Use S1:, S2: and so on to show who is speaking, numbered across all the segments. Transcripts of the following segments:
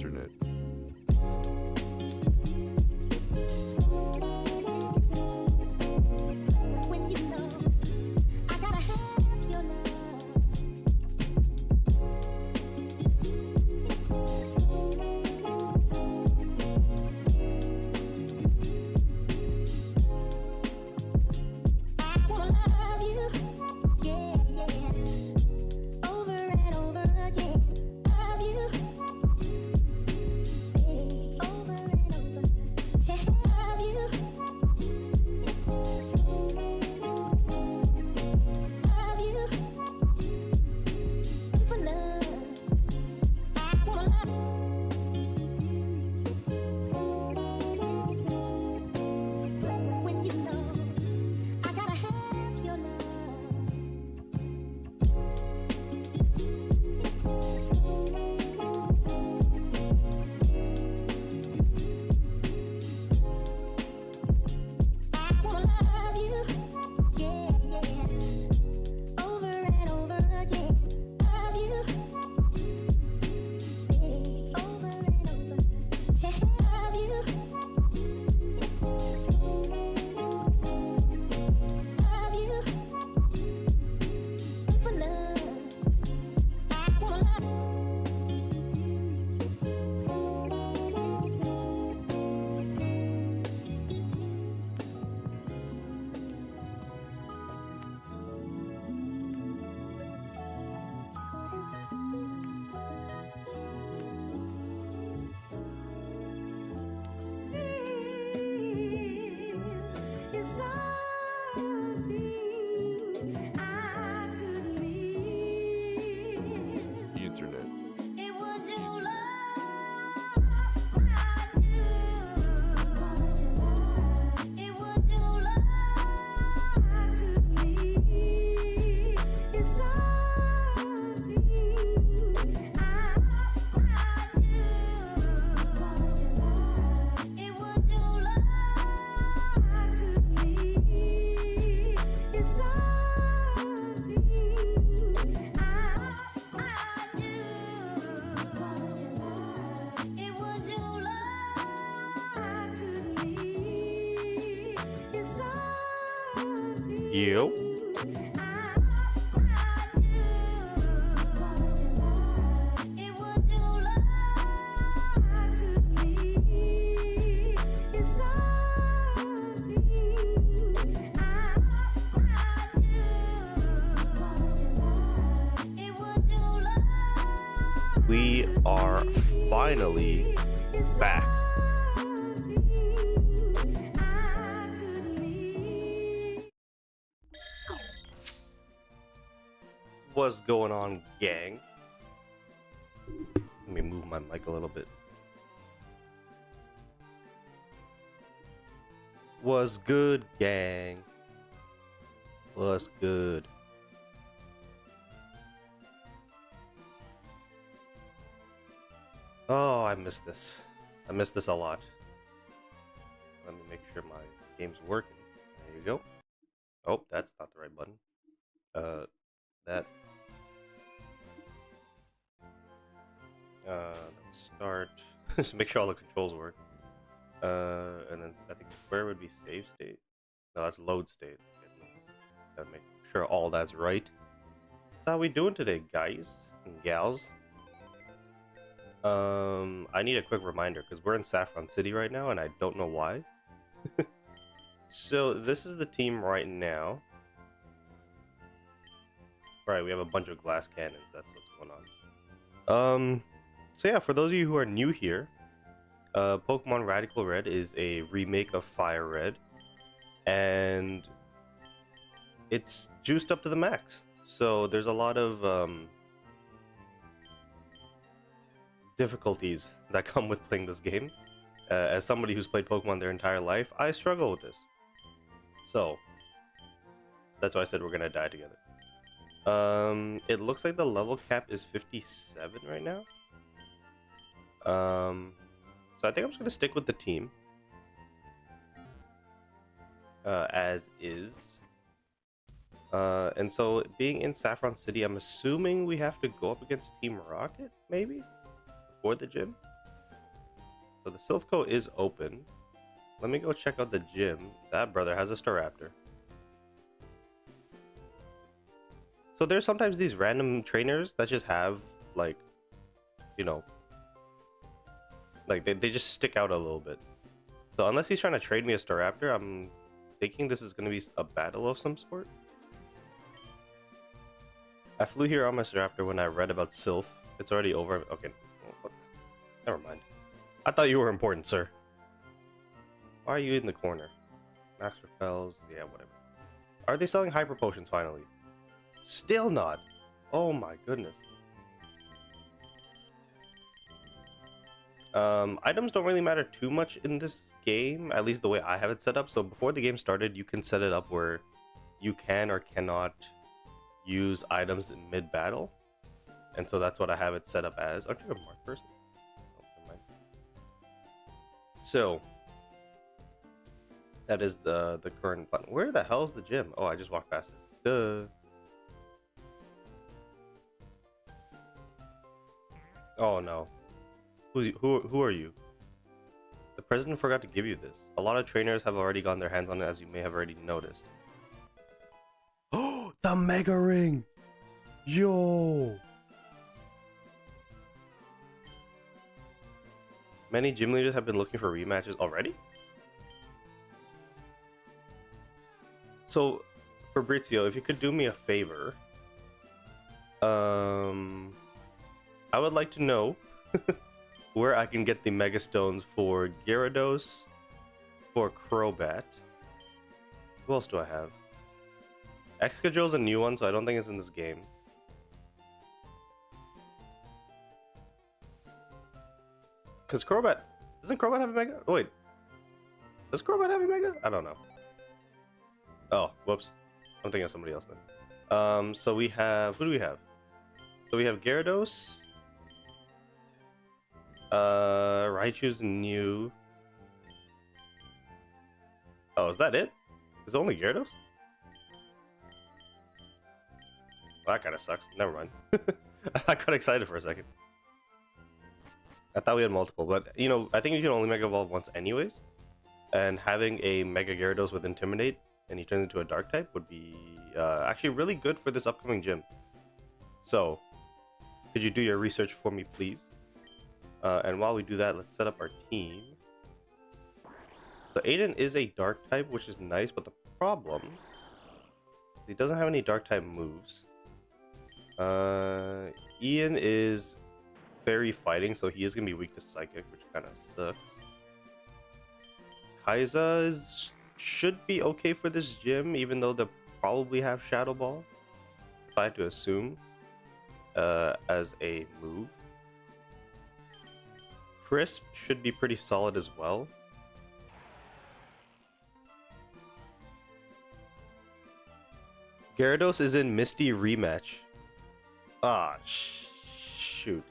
S1: internet.
S2: When you know I gotta have your love. I wanna love you, yeah, yeah, over and over again. Love you, yeah, over and over. Hey, love you, love you, for love. I wanna love. When you know I gotta have your love. I wanna love you, yeah, yeah, over and over again. Love you, yeah, over and over. Hey, love you, love you, for love. I wanna love. It's something I could live.
S1: The internet.
S2: It was your
S1: Internet.
S2: love I knew. It was your love I could live. It's something I knew. It was your love I could live. It's something I knew. It was your love I could live. It's something
S3: Yo.
S2: I knew. It was your love I could live. It's something I knew. It was your love.
S3: We are finally back. What's going on, gang? Let me move my mic a little bit. What's good, gang? What's good? Oh, I miss this. I miss this a lot. Let me make sure my game's working. There you go. Oh, that's not the right button. That. Let's start. Just make sure all the controls work. And then I think square would be save state. No, that's load state. Gotta make sure all that's right. How we doing today, guys and gals? I need a quick reminder because we're in Saffron City right now, and I don't know why. So this is the team right now. Right, we have a bunch of glass cannons. That's what's going on. So yeah, for those of you who are new here, Pokemon Radical Red is a remake of Fire Red, and it's juiced up to the max. So there's a lot of difficulties that come with playing this game. As somebody who's played Pokemon their entire life, I struggle with this. So that's why I said we're gonna die together. It looks like the level cap is 57 right now. So I think I'm just gonna stick with the team as is. And so being in Saffron City, I'm assuming we have to go up against Team Rocket, maybe, before the gym. So the Silphco is open. Let me go check out the gym. That brother has a Staraptor. So there's sometimes these random trainers that just have, like, you know, like they just stick out a little bit. So unless he's trying to trade me a Staraptor, I'm thinking this is going to be a battle of some sort. I flew here on my Staraptor when I read about Sylph. It's already over. Okay. Never mind. I thought you were important, sir. Why are you in the corner? Max repels. Yeah, whatever. Are they selling hyper potions finally? Still not. Oh my goodness. Items don't really matter too much in this game, at least the way I have it set up. So before the game started, you can set it up where you can or cannot use items in mid-battle. And so that's what I have it set up as. Aren't you a marked person? Oh, never mind. So that is the current button. Where the hell is the gym? Oh, I just walked past it. Duh. Oh no. Who are you? The president forgot to give you this. A lot of trainers have already gotten their hands on it, as you may have already noticed. Oh, the Mega Ring! Yo! Many gym leaders have been looking for rematches already? So, Fabrizio, if you could do me a favor, I would like to know where I can get the Mega Stones for Gyarados, for Crobat. Who else do I have? Excadrill's a new one, so I don't think it's in this game. Because Crobat... Doesn't Crobat have a Mega? Oh, wait. Does Crobat have a Mega? I don't know. Oh, whoops. I'm thinking of somebody else then. So we have... Who do we have? So we have Gyarados. Raichu's new. Oh, is that it? Is it only Gyarados? Well, that kind of sucks. Never mind. I got excited for a second. I thought we had multiple, but you know, I think you can only Mega Evolve once anyways. And having a Mega Gyarados with Intimidate and he turns into a Dark type would be actually really good for this upcoming gym. So, could you do your research for me, please? And while we do that, let's set up our team. So Aiden is a Dark type, which is nice, but the problem, he doesn't have any Dark type moves. Ian is Fairy fighting, so he is going to be weak to Psychic, which kind of sucks. Kai'Sa should be okay for this gym, even though they'll probably have Shadow Ball, if I had to assume, as a move. Crisp should be pretty solid as well. Gyarados is in Misty rematch. Ah, shoot.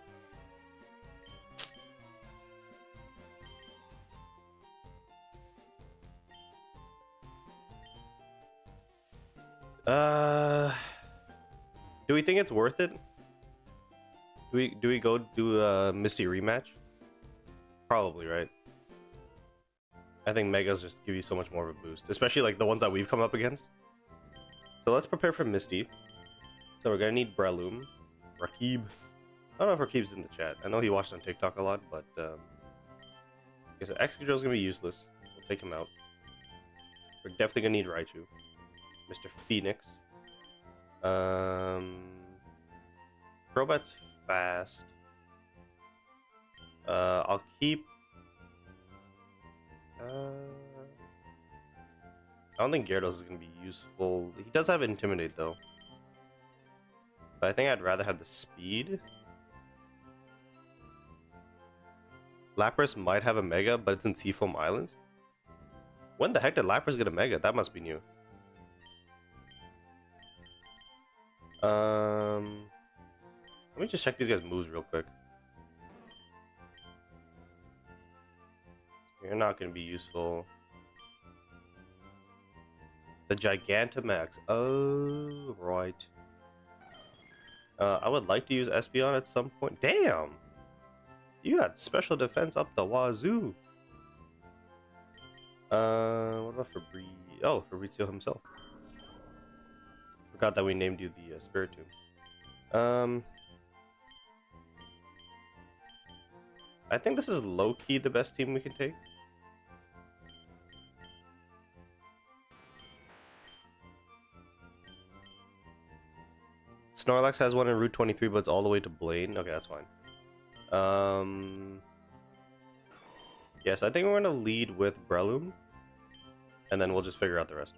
S3: Do we think it's worth it? Do we go do a Misty rematch? Probably, right? I think Megas just give you so much more of a boost, especially like the ones that we've come up against. So let's prepare for Misty. So we're gonna need Breloom, Rakib. I don't know if Rakib's in the chat. I know he watched on TikTok a lot, but okay, so Excadrill's gonna be useless. We'll take him out. We're definitely gonna need Raichu, Mr. Phoenix. Crobat's fast. I'll keep. I don't think Gyarados is gonna be useful. He does have Intimidate though. But I think I'd rather have the speed. Lapras might have a Mega, but it's in Seafoam Islands. When the heck did Lapras get a Mega? That must be new. Let me just check these guys' moves real quick. You're not going to be useful. The Gigantamax. Oh, right. I would like to use Espeon at some point. Damn! You got special defense up the wazoo. What about Fabrizio himself. Forgot that we named you the Spiritomb. I think this is low-key the best team we can take. Snorlax has one in Route 23, but it's all the way to Blaine. Okay, that's fine. Yes, I think we're gonna lead with Breloom, and then we'll just figure out the rest.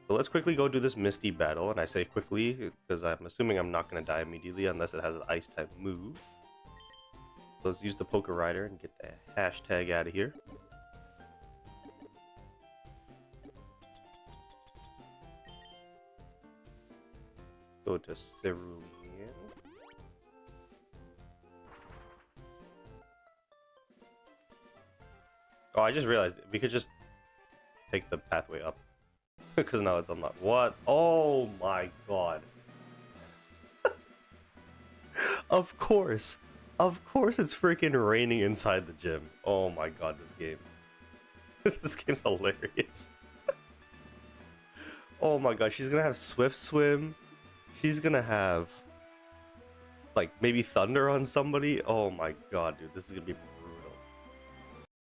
S3: So let's quickly go do this Misty battle, and I say quickly because I'm assuming I'm not gonna die immediately unless it has an Ice type move. So let's use the Poké Rider and get the hashtag out of here. Go to Cerulean. Oh, I just realized we could just take the pathway up. Because now it's unlocked. What? Oh my god. Of course. Of course it's freaking raining inside the gym. Oh my god, this game. This game's hilarious. Oh my god, she's gonna have Swift Swim. She's gonna have like maybe Thunder on somebody. Oh my god, dude, this is gonna be brutal.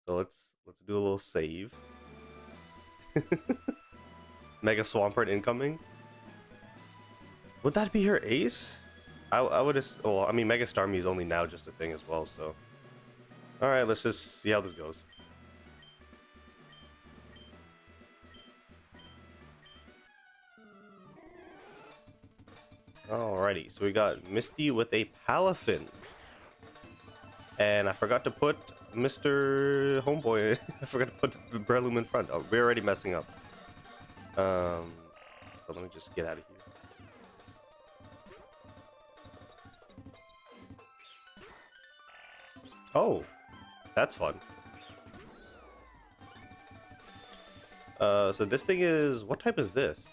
S3: So let's do a little save. Mega Swampert incoming. Would that be her ace? I would have. Well, I mean, Mega Starmie is only now just a thing as well. So, all right, let's just see how this goes. Alrighty, so we got Misty with a Palafin, and I forgot to put Mr. Homeboy. I forgot to put Breloom in front. Oh, we're already messing up. So let me just get out of here. Oh, that's fun. So this thing is, what type is this?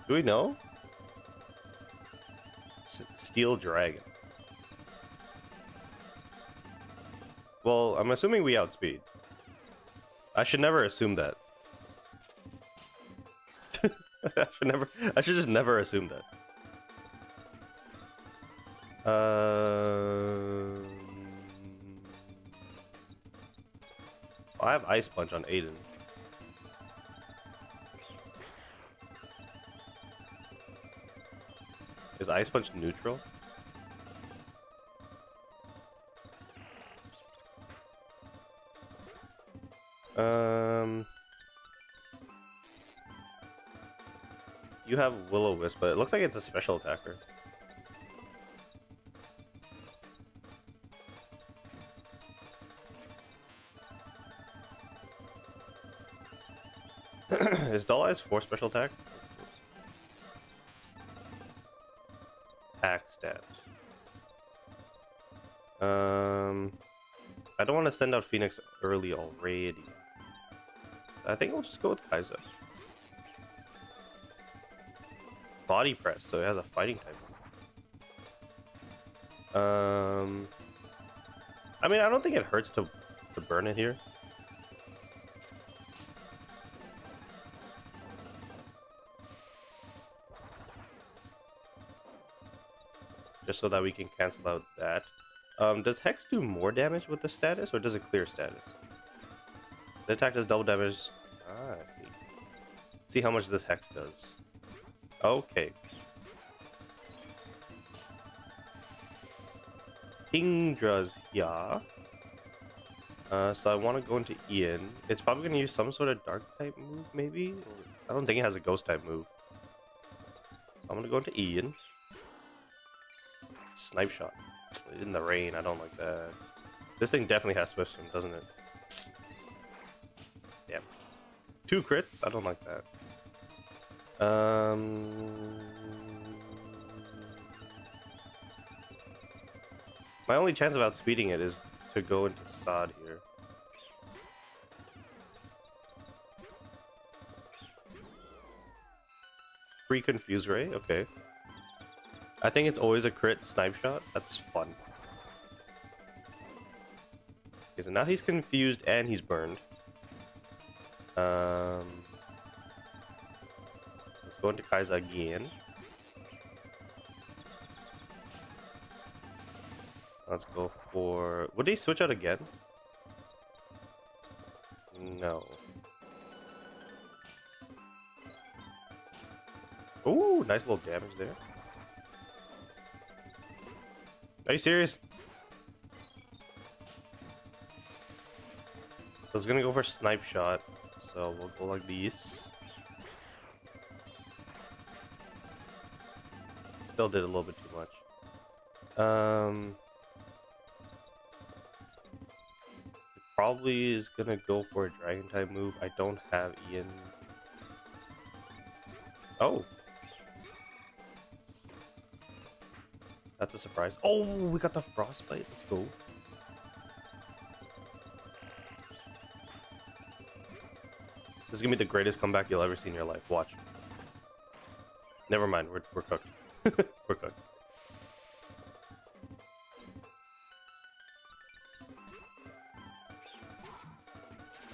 S3: Do we know? Steel Dragon. Well, I'm assuming we outspeed. I should never assume that. I should just never assume that. I have Ice Punch on Aiden. Is Ice Punch neutral? You have Will-O-Wisp, but it looks like it's a special attacker. Is Dull Eyes 4 special attack? Attack stat. I don't want to send out Phoenix early already. I think we'll just go with Kai'Sa. Body Press, so it has a fighting type. I mean, I don't think it hurts to burn it here. Just so that we can cancel out that. Does Hex do more damage with the status, or does it clear status? The attack does double damage. Ah, I see. See how much this Hex does. Okay. Kingdra's here. So I want to go into Ian. It's probably going to use some sort of dark type move, maybe? I don't think it has a ghost type move. I'm going to go into Ian. Snipe shot. In the rain, I don't like that. This thing definitely has Swift Swim, doesn't it? Damn. 2 crits? I don't like that. My only chance of outspeeding it is to go into Sod here. Free Confuse Ray? Okay. I think it's always a crit snipe shot. That's fun. Okay, so now he's confused and he's burned. Let's go into Kai'Sa again. Let's go for... Would they switch out again? No. Ooh, nice little damage there. Are you serious? I was gonna go for snipe shot, so we'll go like these. Still did a little bit too much. It probably is gonna go for a dragon type move. I don't have Ian. Oh. That's a surprise. Oh, we got the frostbite. Let's go. This is gonna be the greatest comeback you'll ever see in your life. Watch. Never mind. We're cooked. We're cooked.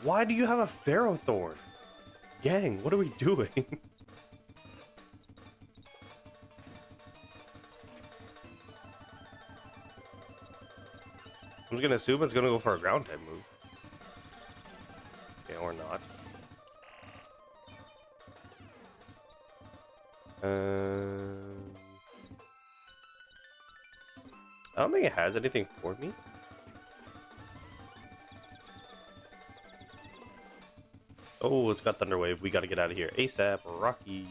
S3: Why do you have a Ferrothorn? Gang, what are we doing? I'm just gonna assume it's gonna go for a ground type move. Okay, or not. I don't think it has anything for me. Oh, it's got Thunder Wave. We gotta get out of here ASAP. Rocky.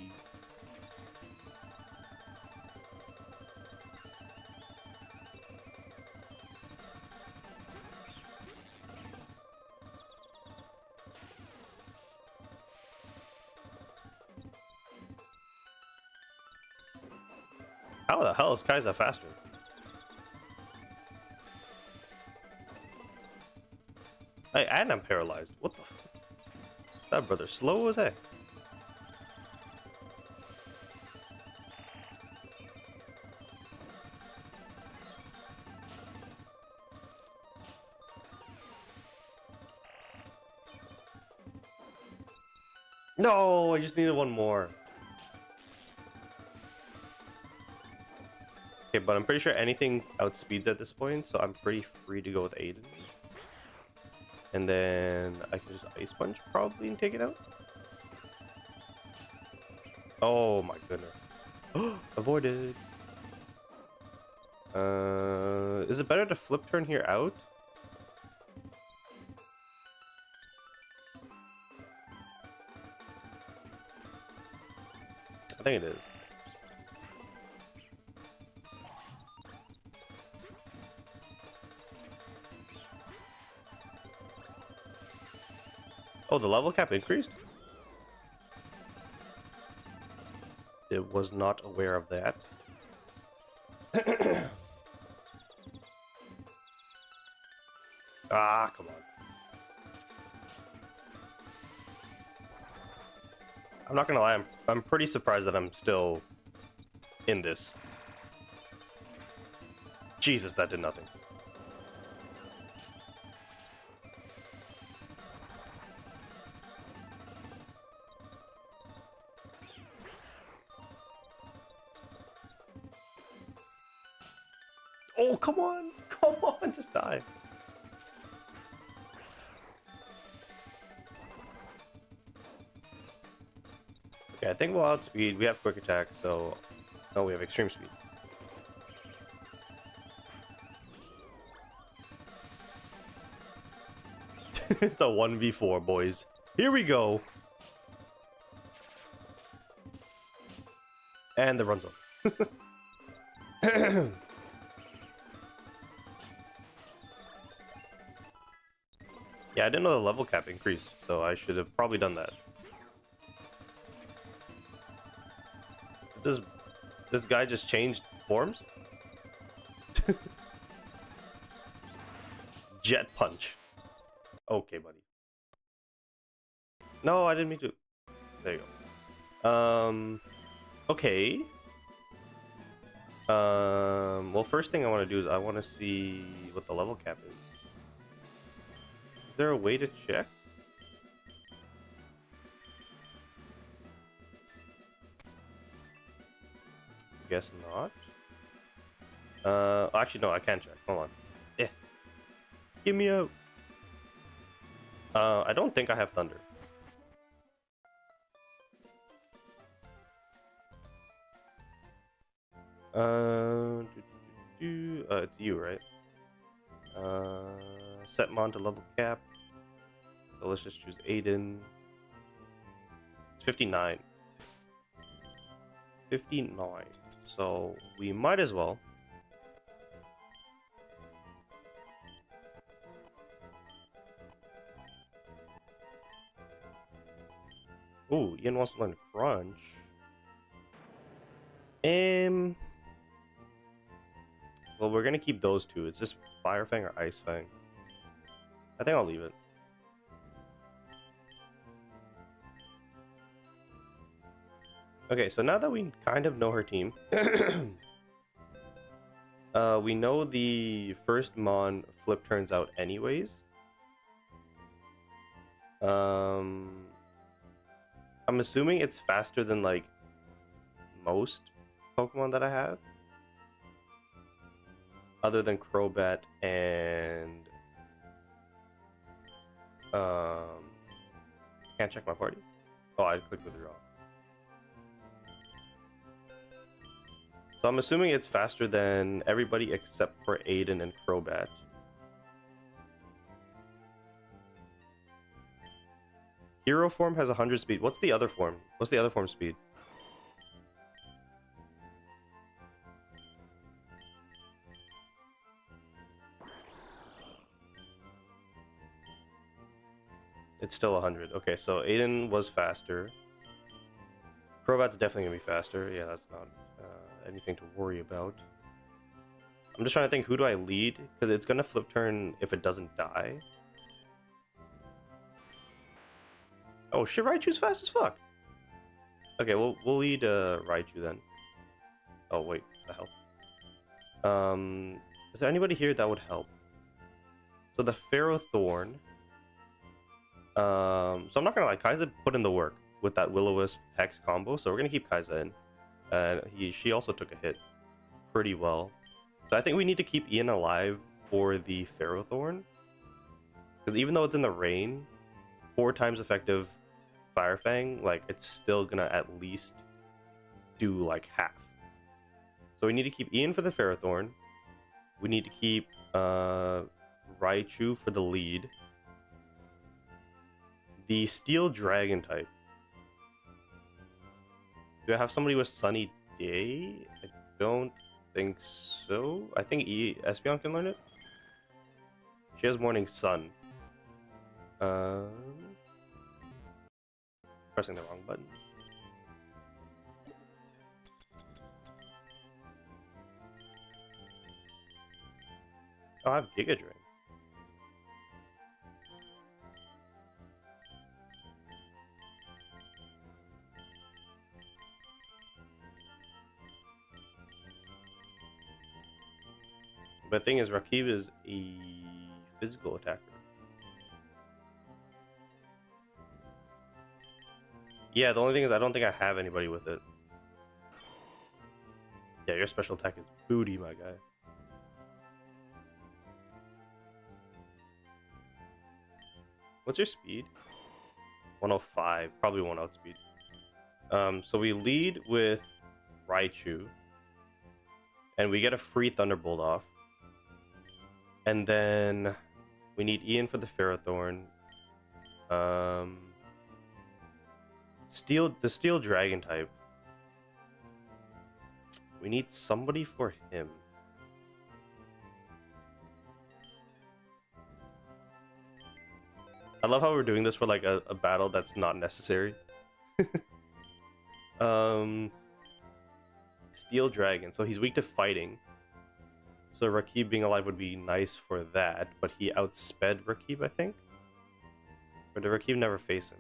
S3: How the hell is Kai'Sa faster? Hey, and I'm paralyzed. What the f? That brother slow as heck. No, I just needed one more. Okay, but I'm pretty sure anything outspeeds at this point, so I'm pretty free to go with Aiden. And then I can just Ice Punch probably and take it out. Oh my goodness. Avoided. Is it better to flip turn here out? I think it is. Oh, the level cap increased? It was not aware of that. Ah, come on. I'm not gonna lie, I'm pretty surprised that I'm still in this. Jesus, that did nothing. Oh, come on! Come on, just die. Okay, I think we'll outspeed. We have quick attack, so... No, we have extreme speed. It's a 1v4, boys. Here we go! And the run zone. Yeah, I didn't know the level cap increased, so I should have probably done that. This guy just changed forms? Jet punch. Okay, buddy. No, I didn't mean to. There you go. Okay. Well, first thing I want to do is I want to see what the level cap is. Is there a way to check? Guess not. Actually, no, I can't check. Hold on. Eh. Give me a. I don't think I have thunder. It's you, right? Set mon to level cap. So let's just choose Aiden. It's 59. 59. So we might as well. Ooh, Ian wants to learn Crunch. Well, we're gonna keep those two. It's just Fire Fang or Ice Fang. I think I'll leave it. Okay, so now that we kind of know her team, we know the first Mon flip turns out anyways. I'm assuming it's faster than like most Pokemon that I have, other than Crobat and can't check my party. Oh, I clicked withdraw. So I'm assuming it's faster than everybody except for Aiden and Crobat. Hero form has 100 speed. What's the other form? What's the other form speed? It's still 100. Okay, so Aiden was faster. Crobat's definitely gonna be faster. Yeah, that's not anything to worry about. I'm just trying to think, who do I lead? Because it's gonna flip turn if it doesn't die. Oh shit, Raichu's fast as fuck. Okay, we'll lead Raichu then. Oh wait, the hell. Is there anybody here that would help? So the Ferrothorn. So I'm not gonna lie, Kaiza put in the work with that Will-O-Wisp Hex combo, so we're gonna keep Kaiza in. She also took a hit pretty well. So I think we need to keep Ian alive for the Ferrothorn. Because even though it's in the rain, 4 times effective Fire Fang, like, it's still gonna at least do like half. So we need to keep Ian for the Ferrothorn. We need to keep Raichu for the lead. The Steel Dragon type. Do I have somebody with Sunny Day? I don't think so. I think Espeon can learn it. She has Morning Sun. Pressing the wrong buttons. Oh, I have Giga Drain. But the thing is, Rakib is a physical attacker. Yeah, the only thing is I don't think I have anybody with it. Yeah, your special attack is booty, my guy. What's your speed? 105, probably 1 outspeed. So we lead with Raichu. And we get a free Thunderbolt off. And then we need Ian for the Ferrothorn. The Steel Dragon type. We need somebody for him. I love how we're doing this for like a battle that's not necessary. Steel Dragon. So he's weak to fighting. So Rakib being alive would be nice for that, but he outsped Rakib, I think? Or did Rakib never face him?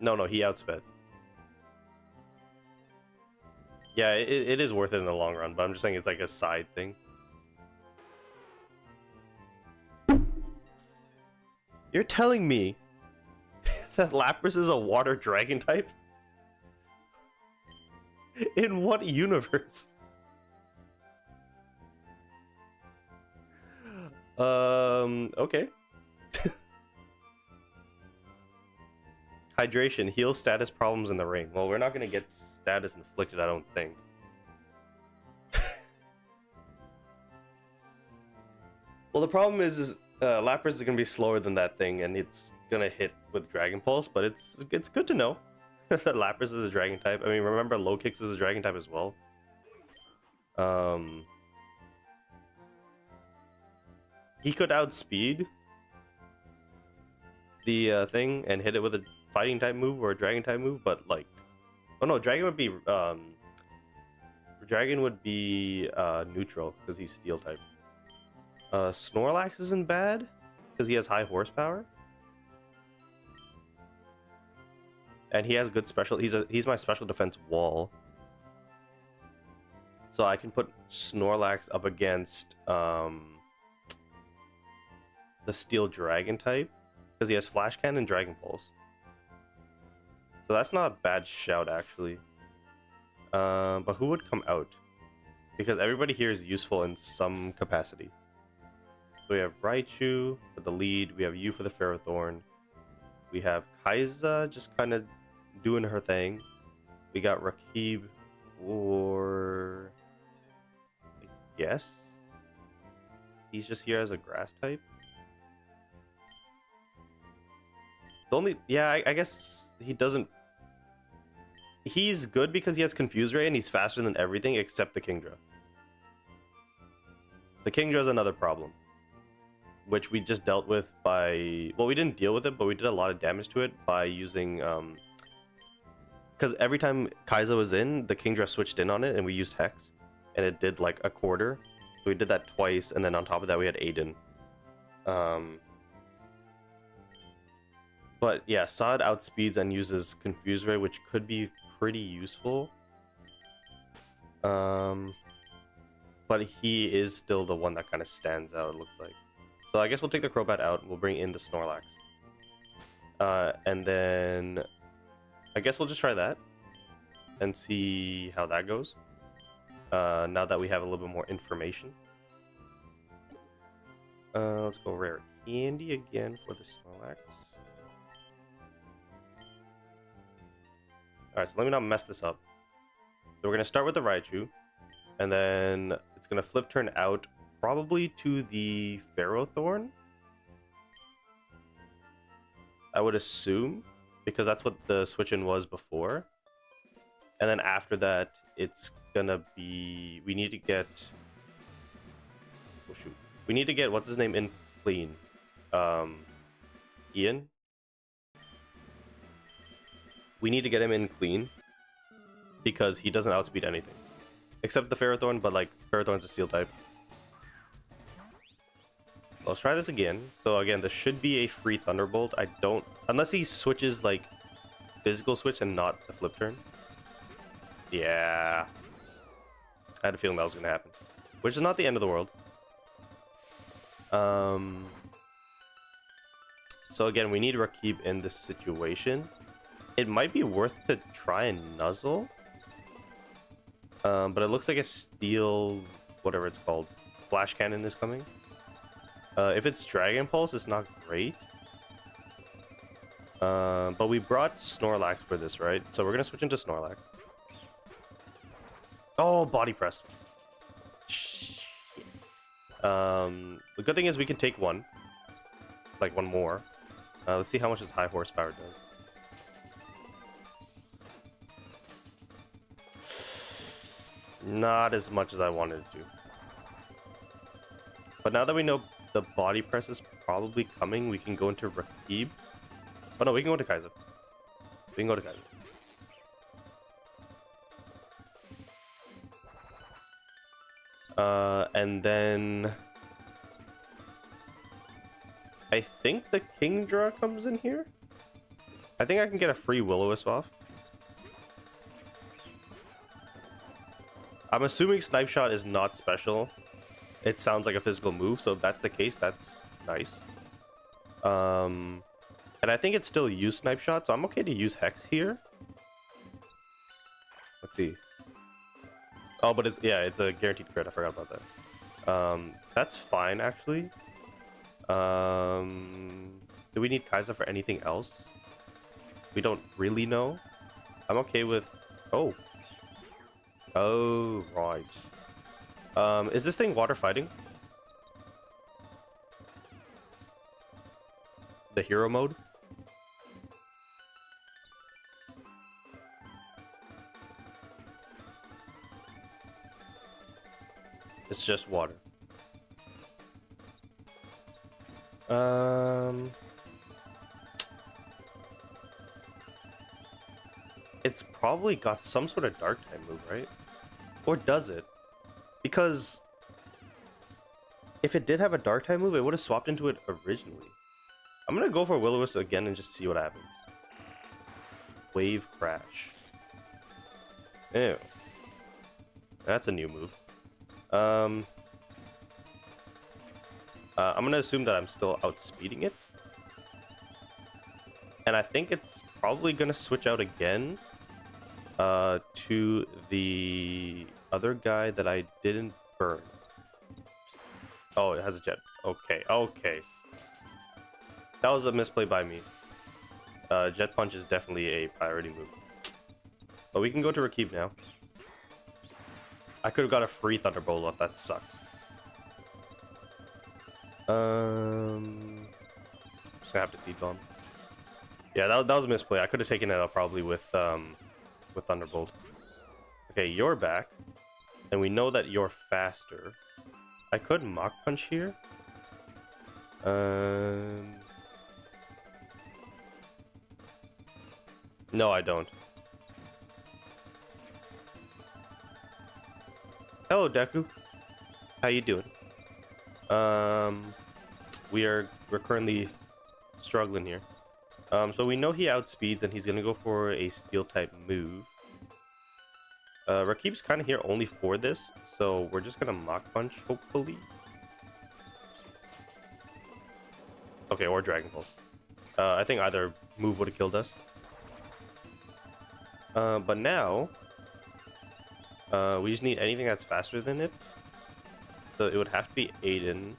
S3: No, he outsped. Yeah, it is worth it in the long run, but I'm just saying it's like a side thing. You're telling me that Lapras is a water dragon type? In what universe? Okay. Hydration heals status problems in the ring. Well, we're not gonna get status inflicted, I don't think. Well, the problem is Lapras is gonna be slower than that thing, and it's gonna hit with Dragon Pulse. But it's good to know that Lapras is a Dragon type. I mean, remember Low Kicks is a Dragon type as well. He could outspeed the thing and hit it with a fighting type move or a dragon type move, but like, oh no, dragon would be neutral because he's steel type. Snorlax isn't bad because he has high horsepower and he has good special. He's my special defense wall, so I can put Snorlax up against the steel dragon type because he has Flash Cannon and Dragon Pulse. So that's not a bad shout, actually. But who would come out? Because everybody here is useful in some capacity. So we have Raichu for the lead. We have you for the Ferrothorn. We have Kaiza just kind of doing her thing. We got Rakib for... I guess? He's just here as a grass type. The only... Yeah, I guess he doesn't... He's good because he has Confuse Ray and he's faster than everything except the Kingdra. The Kingdra is another problem, which we just dealt with by... Well, we didn't deal with it, but we did a lot of damage to it by using... Because every time Kaiza was in, the Kingdra switched in on it and we used Hex. And it did like a quarter. So we did that twice, and then on top of that we had Aiden. But yeah, Sod outspeeds and uses Confuse Ray, which could be pretty useful. But he is still the one that kind of stands out, it looks like. So I guess we'll take the Crobat out and we'll bring in the Snorlax. And then I guess we'll just try that and see how that goes. Now that we have a little bit more information. Let's go Rare Candy again for the Snorlax. Alright, so let me not mess this up. So we're going to start with the Raichu. And then it's going to flip turn out probably to the Ferrothorn. I would assume, because that's what the switch in was before. And then after that, it's going to be... We need to get... Oh, shoot. We need to get, what's his name, in clean. Ian? We need to get him in clean because he doesn't outspeed anything except the Ferrothorn, but like Ferrothorn's a steel type. Let's try this again. So again, this should be a free Thunderbolt. I don't, unless he switches like physical switch and not the flip turn. Yeah, I had a feeling that was gonna happen, which is not the end of the world. So again, we need Rakib in this situation. It might be worth to try and Nuzzle. But it looks like a steel, whatever it's called, Flash Cannon is coming. If it's Dragon Pulse, it's not great. But we brought Snorlax for this, right? So we're going to switch into Snorlax. Oh, Body Press. Shit. The good thing is we can take one. Like one more. Let's see how much his high horsepower does. Not as much as I wanted to. But now that we know the Body Press is probably coming, we can go into Rakib. Oh no, we can go to Kaiza. We can go to Kaiza. And then... I think the Kingdra comes in here? I think I can get a free Will-O-Wisp off. I'm assuming Snipe Shot is not special. It sounds like a physical move, so if that's the case, that's nice. And I think it's still use Snipe Shot, so I'm okay to use Hex here. Let's see. Oh, but it's, yeah, it's a guaranteed crit. I forgot about that. That's fine, actually. Do we need Kai'Sa for anything else? We don't really know. I'm okay with... Oh. Oh, right. Is this thing water fighting? The hero mode? It's just water. It's probably got some sort of dark type move, right? Or does it? Because if it did have a dark type move, it would have swapped into it originally. I'm gonna go for Will-O-Wisp again and just see what happens. Wave Crash. Ew. That's a new move. I'm gonna assume that I'm still outspeeding it. And I think it's probably gonna switch out again to the other guy that I didn't burn. Oh, it has a jet. Okay, okay. That was a misplay by me. Jet Punch is definitely a priority move. But we can go to Rakib now. I could have got a free Thunderbolt off. That sucks. Just gonna have to Seed Bomb. Yeah, that was a misplay. I could have taken it out probably with Thunderbolt. Okay, you're back, and we know that you're faster. I could Mach Punch here. No, I don't. Hello, Deku. How you doing? We're currently struggling here. So we know he outspeeds and he's gonna go for a steel type move. Rakib's kind of here only for this, so we're just gonna Mach Punch, hopefully. Okay, or Dragon Pulse. I think either move would have killed us. But now, we just need anything that's faster than it. So it would have to be Aiden.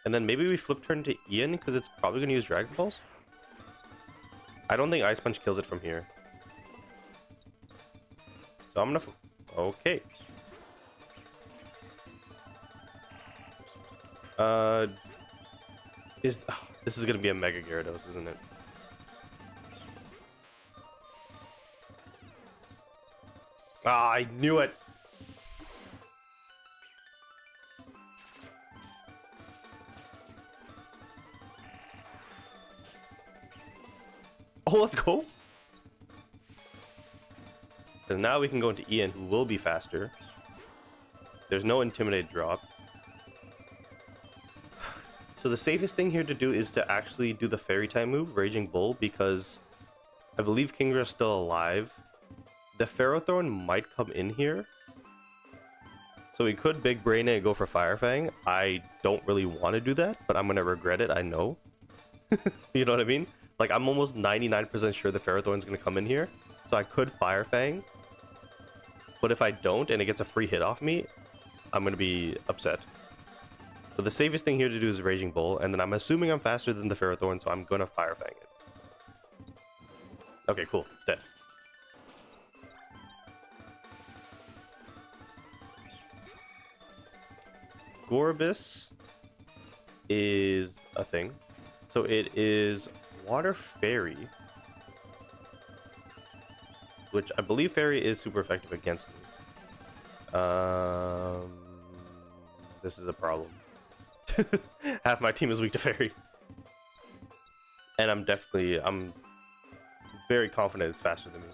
S3: And then maybe we flip turn to Ian because it's probably going to use Dragon Balls. I don't think Ice Punch kills it from here. So I'm going to... Okay. This is going to be a Mega Gyarados, isn't it? Ah, I knew it! Oh, let's go! So now we can go into Ian, who will be faster. There's no Intimidate drop. So the safest thing here to do is to actually do the Fairy type move, Raging Bull, because I believe Kingra's still alive. The Ferrothorn might come in here. So we could Big Brain it and go for Fire Fang. I don't really want to do that, but I'm going to regret it, I know. You know what I mean? Like, I'm almost 99% sure the Ferrothorn's going to come in here. So I could Fire Fang. But if I don't and it gets a free hit off me, I'm going to be upset. So the safest thing here to do is Raging Bull. And then I'm assuming I'm faster than the Ferrothorn, so I'm going to Fire Fang it. Okay, cool. It's dead. Gorebyss is a thing. So it is Water Fairy, which I believe Fairy is super effective against me. This is a problem. Half my team is weak to Fairy. And I'm very confident it's faster than me.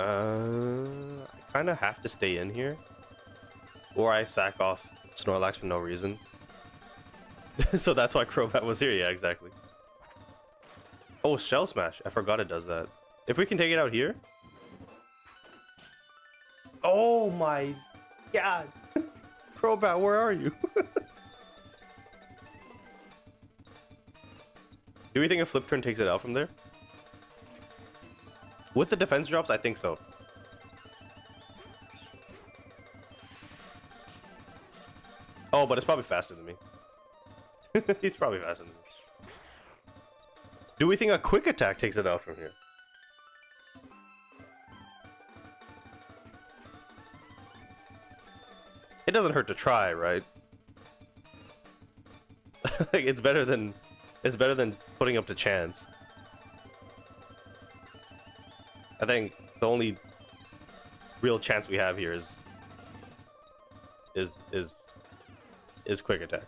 S3: I kind of have to stay in here. Or I sack off Snorlax for no reason. So that's why Crobat was here. Yeah, exactly. Oh, Shell Smash. I forgot it does that. If we can take it out here. Oh my god. Crobat, where are you? Do we think a Flip Turn takes it out from there? With the defense drops, I think so. Oh, but it's probably faster than me. He's probably faster than me. Do we think a Quick Attack takes it out from here? It doesn't hurt to try, right? Like, it's better than putting up to chance. I think the only real chance we have here is Quick Attack.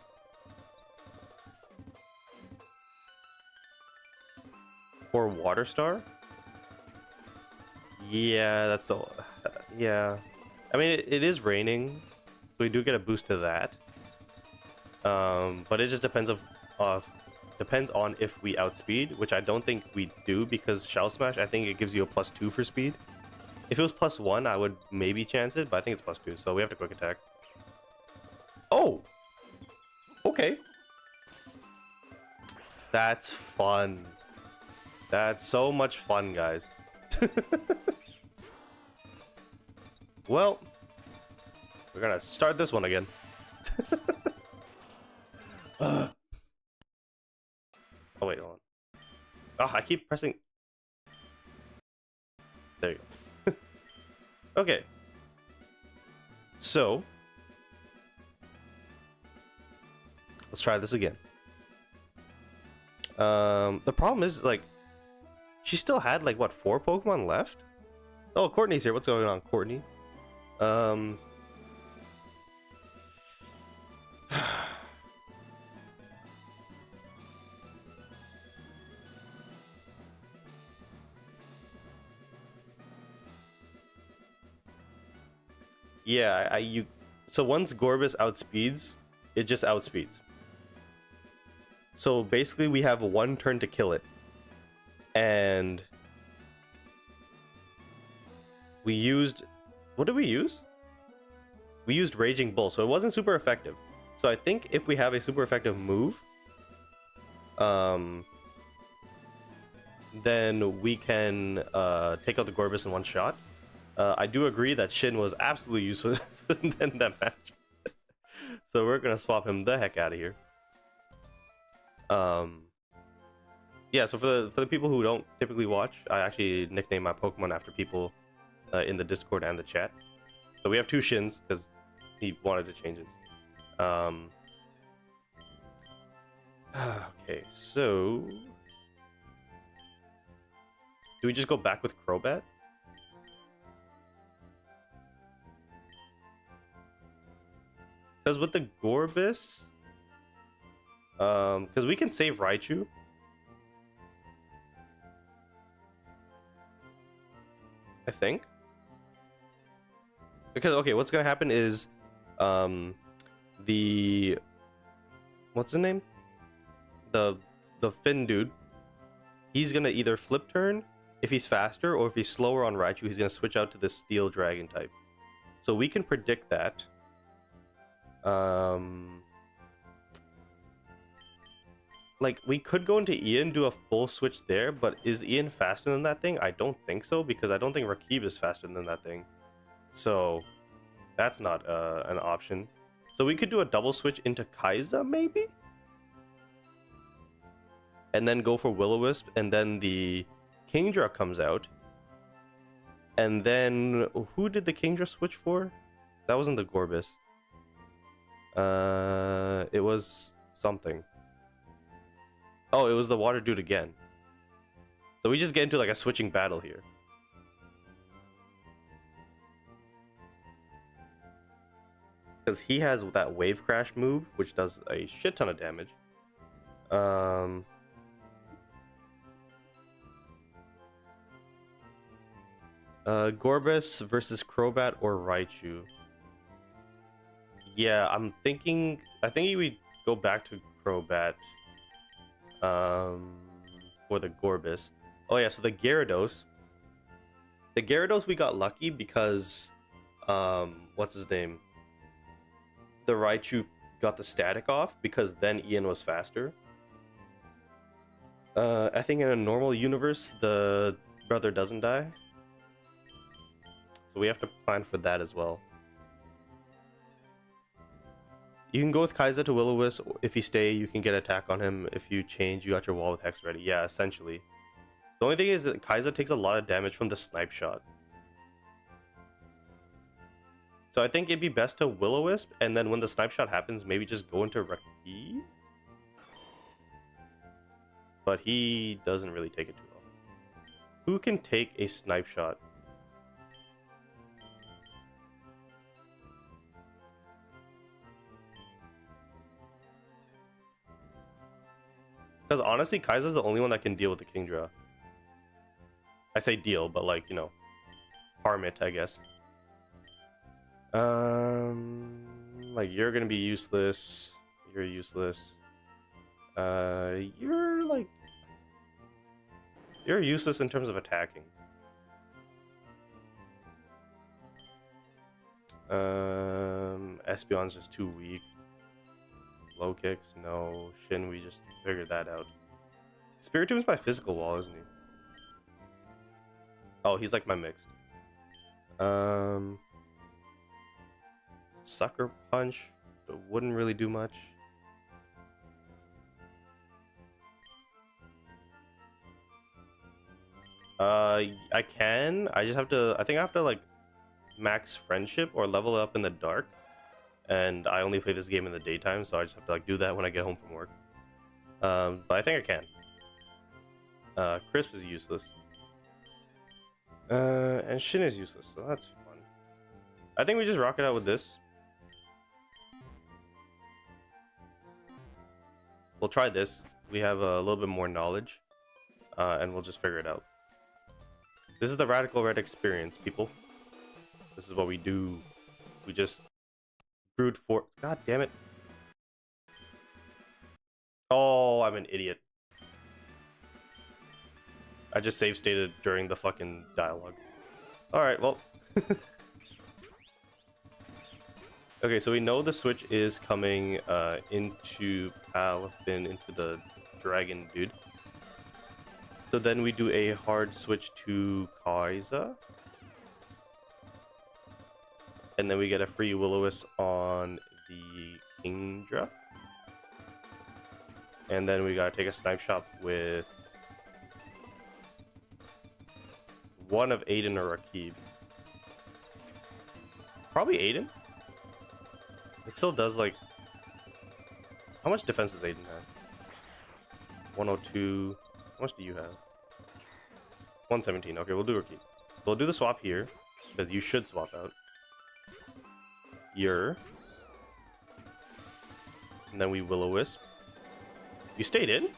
S3: Or Water Star? Yeah, that's the yeah. I mean, it is raining, so we do get a boost to that. But it just depends on if we outspeed, which I don't think we do because Shell Smash, I think it gives you a +2 for speed. If it was +1, I would maybe chance it, but I think it's +2, so we have to Quick Attack. Oh! Okay. That's fun. That's so much fun, guys. Well, we're gonna start this one again. Oh wait, hold on. Oh, I keep pressing. There you go. Okay. So let's try this again. The problem is, like, she still had, like, what, 4 Pokemon left? Oh, Courtney's here. What's going on, Courtney? Yeah, so once Gorbis outspeeds, it just outspeeds. So basically we have 1 turn to kill it. And we used, what did we use? We used Raging Bull, so it wasn't super effective. So I think if we have a super effective move, then we can take out the Gorbis in 1 shot. I do agree that Shin was absolutely useless in that match. So we're gonna swap him the heck out of here. Yeah, so for the people who don't typically watch, I actually nickname my Pokemon after people in the Discord and the chat. So we have 2 Shins because he wanted to change his. Okay, so do we just go back with Crobat? Because with the Gorbis, because we can save Raichu. I think. Because, okay, what's gonna happen is, the, what's his name? The Finn dude, he's gonna either Flip Turn if he's faster, or if he's slower on Raichu, he's gonna switch out to the Steel Dragon type. So we can predict that. Like, we could go into Ian, do a full switch there, but is Ian faster than that thing? I don't think so, because I don't think Rakib is faster than that thing. So that's not an option. So we could do a double switch into Kai'Sa, maybe? And then go for Will-O-Wisp, and then the Kingdra comes out. And then, who did the Kingdra switch for? That wasn't the Gorbis. It was something. Oh, it was the water dude again. So we just get into like a switching battle here. Because he has that Wave Crash move, which does a shit ton of damage. Gorbis versus Crobat or Raichu. Yeah, I'm thinking. I think we go back to Crobat. For the Gorbis. Oh yeah, so the Gyarados. The Gyarados we got lucky because, what's his name? The Raichu got the static off because then Ian was faster. I think in a normal universe, the brother doesn't die. So we have to plan for that as well. You can go with Kaiza to Will-O-Wisp. If you stay, you can get attack on him. If you change, you got your wall with Hex ready. Yeah, essentially. The only thing is that Kaiza takes a lot of damage from the snipe shot. So I think it'd be best to Will-O-Wisp, and then when the snipe shot happens, maybe just go into Raki. But he doesn't really take it too well. Who can take a snipe shot? Because honestly, Kaiza's the only one that can deal with the Kingdra. I say deal, but like, you know, harm it, I guess. Like, you're gonna be useless. You're useless. You're like... You're useless in terms of attacking. Espeon's just too weak. Low kicks, no. Shin, we just figured that out. Spiritomb is my physical wall, isn't he? Oh, he's like my mixed. Sucker Punch, but wouldn't really do much. I can. I just have to. I think I have to like max friendship or level up in the dark. And I only play this game in the daytime, so I just have to like do that when I get home from work. But I think I can. Crisp is useless. And Shin is useless, so that's fun. I think we just rock it out with this. We'll try this. We have a little bit more knowledge, and we'll just figure it out. This is the Radical Red experience, people. This is what we do. We just brute force. God damn it. Oh, I'm an idiot. I just save stated during the fucking dialogue. Alright, well. Okay, so we know the switch is coming into Palafin, into the dragon dude. So then we do a hard switch to Kaiza. And then we get a free Will-O-Wisp on the Kingdra. And then we gotta take a snipe shot with one of Aiden or Rakib. Probably Aiden. It still does like... How much defense does Aiden have? 102. How much do you have? 117. Okay, we'll do Rakib. So we'll do the swap here, because you should swap out. And then we Will-O-Wisp. You stayed in?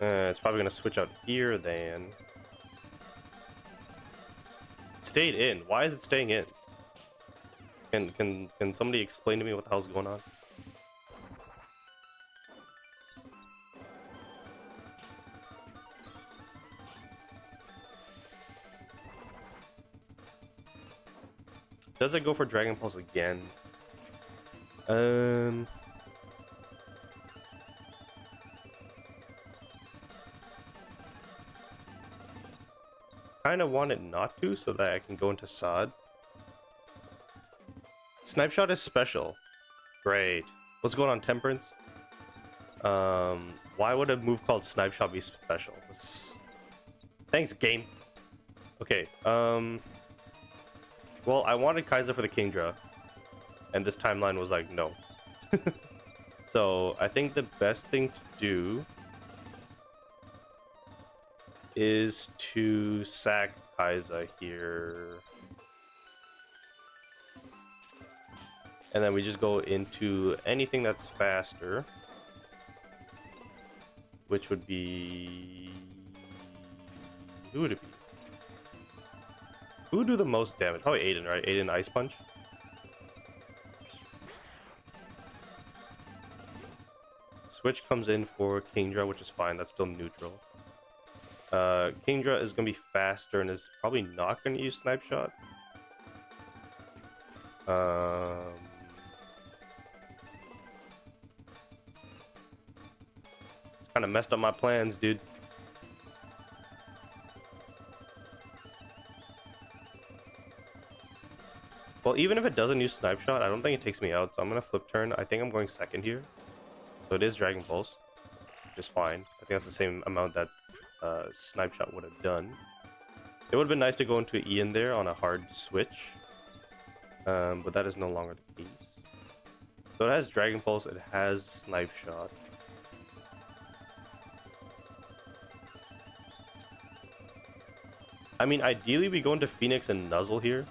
S3: It's probably gonna switch out here then. It stayed in. Why is it staying in? Can somebody explain to me what the hell's going on? Does it go for Dragon Pulse again? Kind of want it not to, so that I can go into Sod. Snipe Shot is special. Great. What's going on, Temperance? Why would a move called Snipe Shot be special? Thanks, game. Okay, well, I wanted Kaiza for the Kingdra, and this timeline was like, no. So, I think the best thing to do is to sack Kaiza here. And then we just go into anything that's faster, which would be... Who would it be? Who would do the most damage? Probably Aiden, right? Aiden Ice Punch. Switch comes in for Kingdra, which is fine. That's still neutral. Kingdra is going to be faster and is probably not going to use Snipe Shot. It's kind of messed up my plans, dude. Well, even if it doesn't use Snipe Shot, I don't think it takes me out, so I'm going to flip turn. I think I'm going second here. So it is Dragon Pulse, which is fine. I think that's the same amount that Snipe Shot would have done. It would have been nice to go into Ian there on a hard switch, but that is no longer the case. So it has Dragon Pulse, it has Snipe Shot. I mean, ideally we go into Phoenix and Nuzzle here.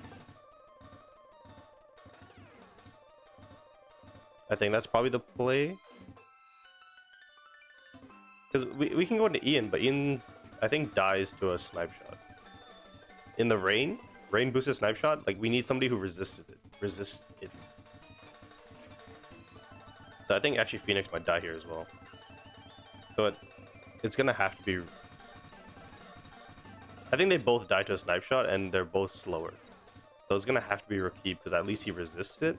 S3: I think that's probably the play. Because we can go into Ian, but Ian's, I think, dies to a Snipe Shot. In the Rain boosted Snipe Shot, like, we need somebody who resists it. So I think actually Phoenix might die here as well. So it's gonna have to be... I think they both die to a Snipe Shot, and they're both slower. So it's gonna have to be Rakib, because at least he resists it.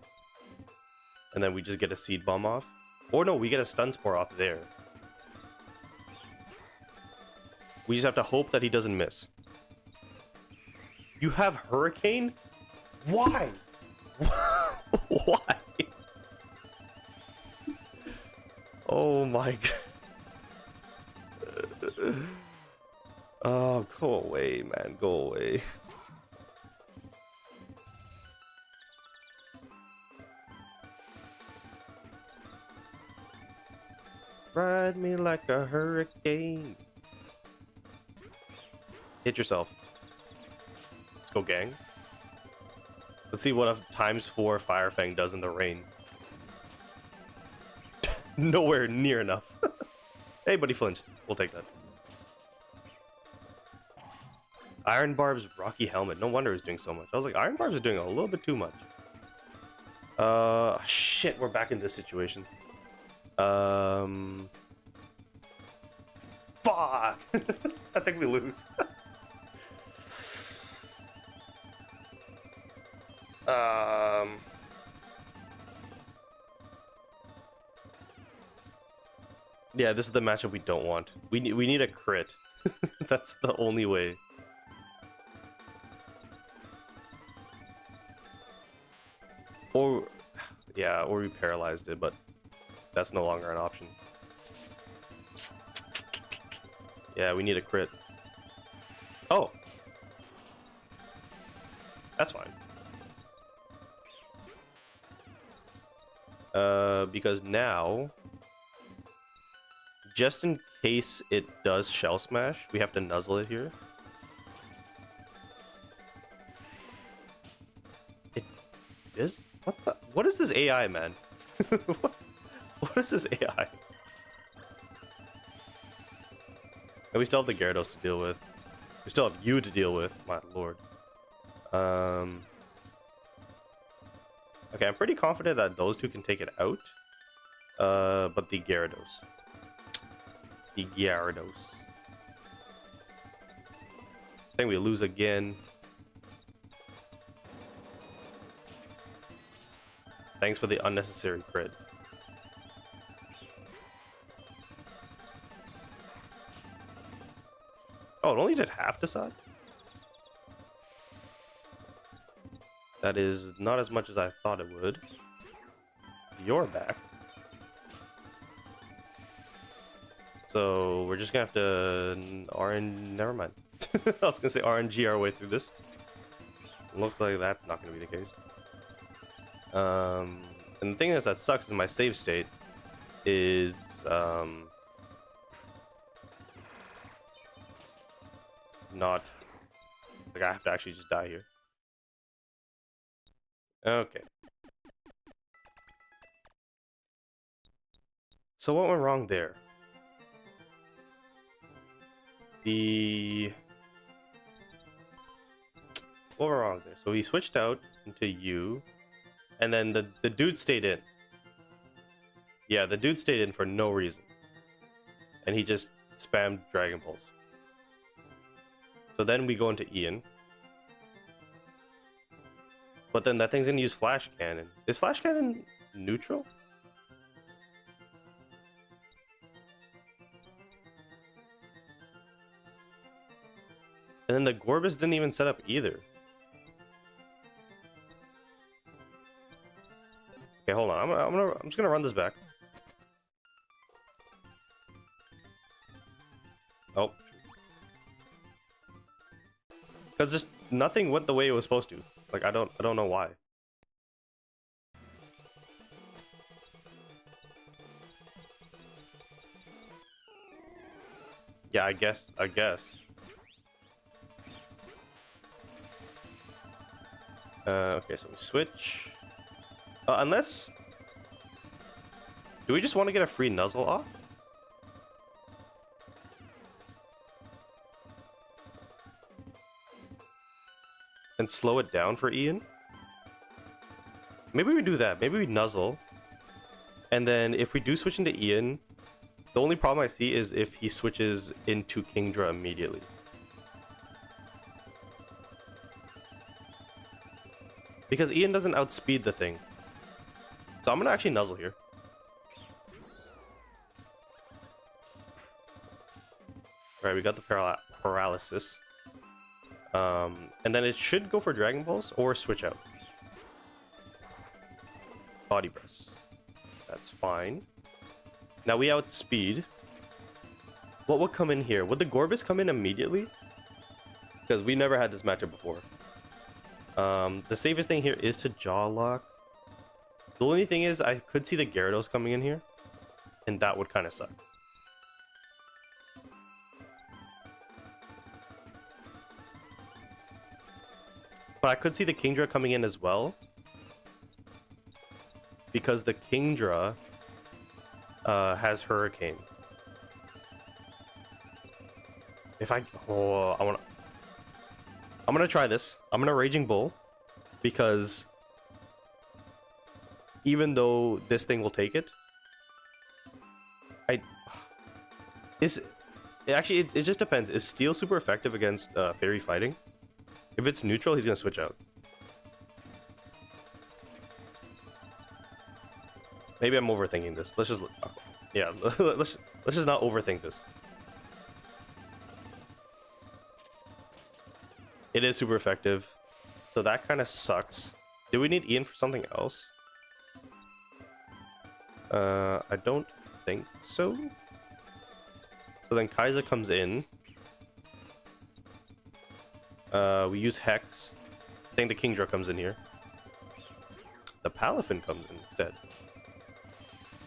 S3: And then we just get a Seed Bomb off. Or no, we get a Stun Spore off there. We just have to hope that he doesn't miss. You have Hurricane? Why? Why? Oh my god. Oh, go away, man. Go away. Ride me like a hurricane. Hit yourself. Let's go, gang. Let's see what a ×4 Fire Fang does in the rain. Nowhere near enough. Hey, buddy flinched. We'll take that. Iron Barb's Rocky Helmet. No wonder it's doing so much. I was like, Iron Barb's is doing a little bit too much. Shit, we're back in this situation. Fuck! I think we lose. Yeah, this is the matchup we don't want. We need a crit. That's the only way. Or, yeah, or we paralyzed it, but that's no longer an option. Yeah, we need a crit. Oh! That's fine. Because now, just in case it does Shell Smash, we have to nuzzle it here. It is? What is this AI, man? What is this AI? And we still have the Gyarados to deal with. We still have you to deal with, my lord. Okay, I'm pretty confident that those two can take it out. But the Gyarados. The Gyarados. I think we lose again. Thanks for the unnecessary crit. Oh, it only did half the side? That is not as much as I thought it would. You're back. So we're just gonna have to never mind. I was gonna say RNG our way through this. Looks like that's not gonna be the case. And the thing is that sucks in my save state is not like I have to actually just die here. Okay. So what went wrong there? what went wrong there? So he switched out into you, and then the dude stayed in. Yeah, the dude stayed in for no reason. And he just spammed Dragon Pulse. So then we go into Ian. But then that thing's gonna use Flash Cannon. Is Flash Cannon neutral? And then the Gorbis didn't even set up either. Okay, hold on. I'm just gonna run this back. Oh. Because just nothing went the way it was supposed to. Like I don't know why. Yeah, I guess. Okay, so we switch. Unless... Do we just want to get a free Nuzzle off? And slow it down for Ian? Maybe we do that. Maybe we Nuzzle. And then if we do switch into Ian, the only problem I see is if he switches into Kingdra immediately. Because Ian doesn't outspeed the thing. So I'm gonna actually Nuzzle here. Alright, we got the paralysis. And then it should go for Dragon Pulse or switch out. Body Press. That's fine. Now we outspeed. What would come in here? Would the Gorbis come in immediately? Because we never had this matchup before. The safest thing here is to Jaw Lock. The only thing is I could see the Gyarados coming in here. And that would kind of suck. But I could see the Kingdra coming in as well. Because the Kingdra has Hurricane. If I... Oh, I'm gonna try this. I'm gonna Raging Bull. Because... even though this thing will take it... Actually, it just depends. Is Steel super effective against Fairy Fighting? If it's neutral, he's gonna switch out. Maybe I'm overthinking this. Let's just... yeah, let's just not overthink this. It is super effective. So that kind of sucks. Do we need Ian for something else? I don't think so. So then Kai'Sa comes in. We use Hex. I think the Kingdra comes in here. The Palafin comes in instead.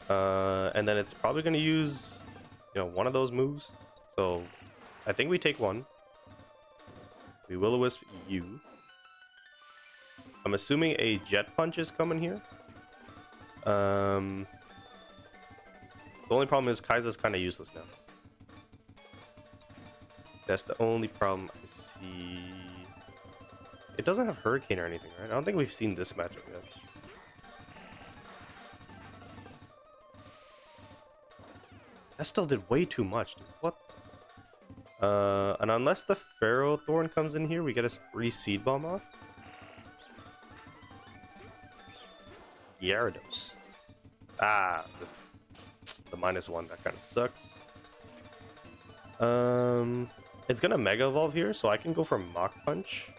S3: And then it's probably going to use, one of those moves. So I think we take one. We Will-O-Wisp you. I'm assuming a Jet Punch is coming here. The only problem is Kai'Sa's kind of useless now. That's the only problem I see. It doesn't have Hurricane or anything, right? I don't think we've seen this matchup yet. That still did way too much, dude. What? And unless the Ferrothorn comes in here, we get a free Seed Bomb off. Gyarados. Ah, the -1, that kind of sucks. It's gonna Mega Evolve here, so I can go for Mach Punch.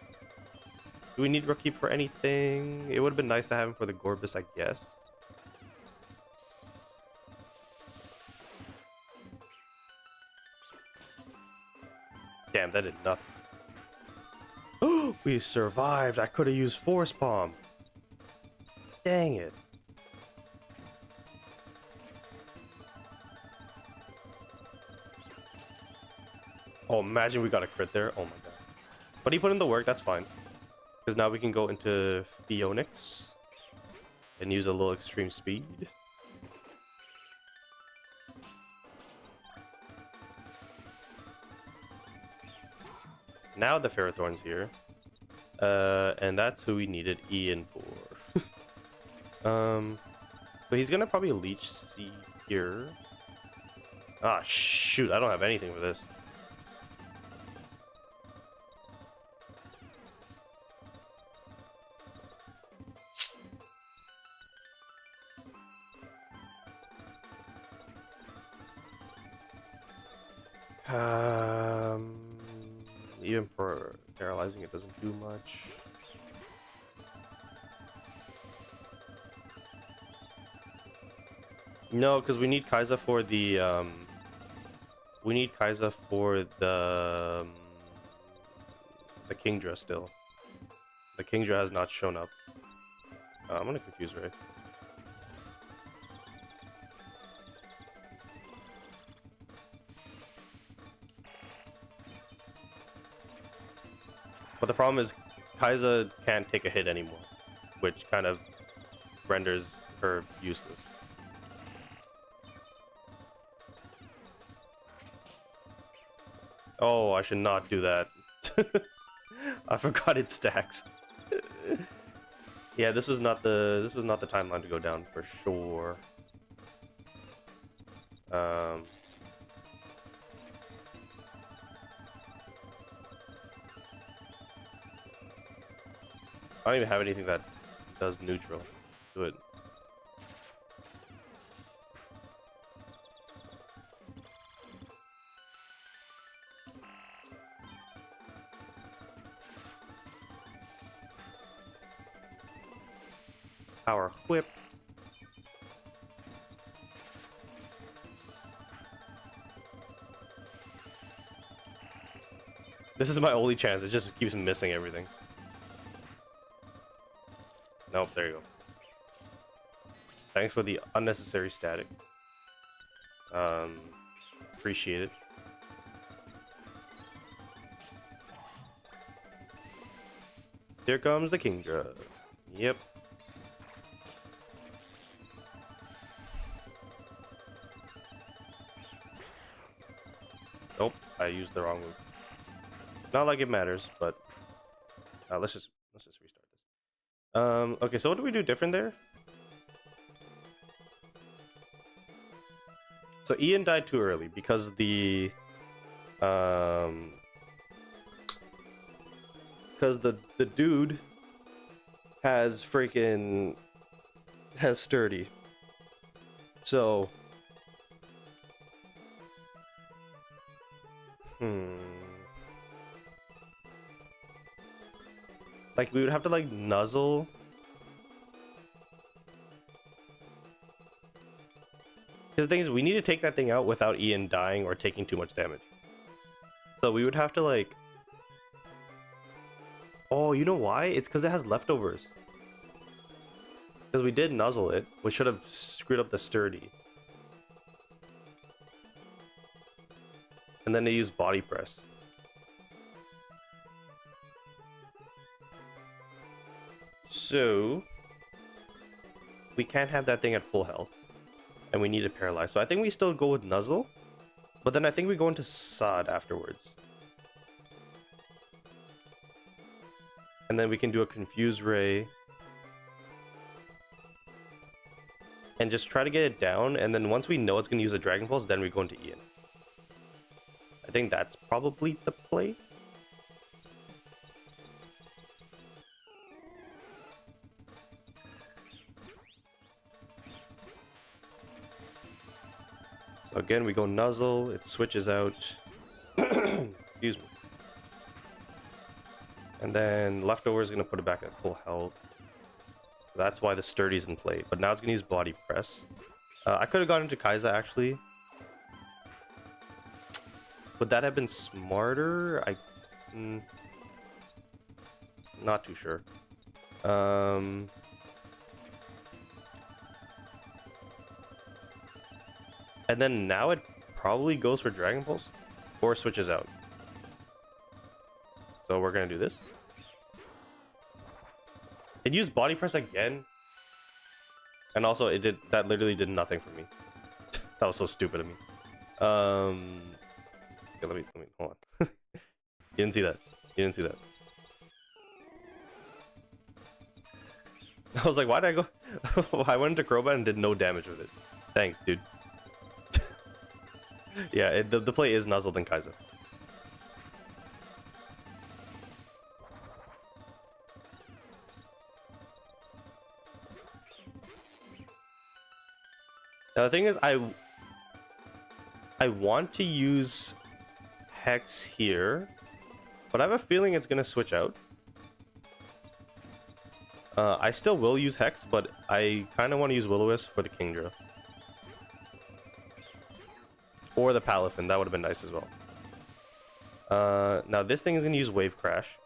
S3: Do we need Rookkeep for anything? It would have been nice to have him for the Gorbis, I guess. Damn, that did nothing. Oh, we survived. I could have used Force Palm. Dang it. Oh, imagine we got a crit there. Oh my god. But he put in the work, that's fine. Because now we can go into Phoenix and use a little extreme speed. Now the Ferrothorn's here. And that's who we needed Ian for. But he's gonna probably leech seed here. Ah, shoot, I don't have anything for this. Even for paralyzing, it doesn't do much. No, because we need Kai'Sa for the we need Kai'Sa for the Kingdra still. The Kingdra has not shown up. I'm gonna confuse Ray. But the problem is Kai'Sa can't take a hit anymore, which kind of renders her useless. Oh, I should not do that. I forgot it stacks. Yeah, this was not the timeline to go down for sure. I don't even have anything that does neutral to it. Power whip. This is my only chance. It just keeps missing everything. Nope, there you go. Thanks for the unnecessary static. Appreciate it. Here comes the Kingdra. Yep. Nope, I used the wrong move. Not like it matters, but let's just restart this. Okay, so what do we do different there? So Ian died too early because the dude has sturdy. So like we would have to like nuzzle. Because the thing is, we need to take that thing out without Ian dying or taking too much damage. So we would have to like... Oh, you know why? It's because it has leftovers. Because we did nuzzle it, which should have screwed up the sturdy. And then they used body press. So we can't have that thing at full health. And we need to paralyze. So I think we still go with Nuzzle. But then I think we go into Sod afterwards. And then we can do a Confuse Ray. And just try to get it down. And then once we know it's going to use a Dragon Pulse, then we go into Ian. I think that's probably the play. So again, we go Nuzzle, it switches out. Excuse me. And then Leftover is going to put it back at full health. That's why the Sturdy's in play. But now it's going to use Body Press. I could have gone into Kai'Sa actually. Would that have been smarter? Not too sure. And then now it probably goes for Dragon Pulse or switches out. So we're gonna do this. It used Body Press again. And also that literally did nothing for me. That was so stupid of me. Okay, let me hold on. You didn't see that. You didn't see that. I was like, why did I go? I went into Crobat and did no damage with it. Thanks, dude. Yeah, the play is nuzzled in Kai'Sa. Now the thing is, I want to use Hex here, but I have a feeling it's gonna switch out. I still will use Hex, but I kind of want to use Will-O-Wisp for the Kingdra. Or the Palafin, that would have been nice as well. Now this thing is going to use Wave Crash.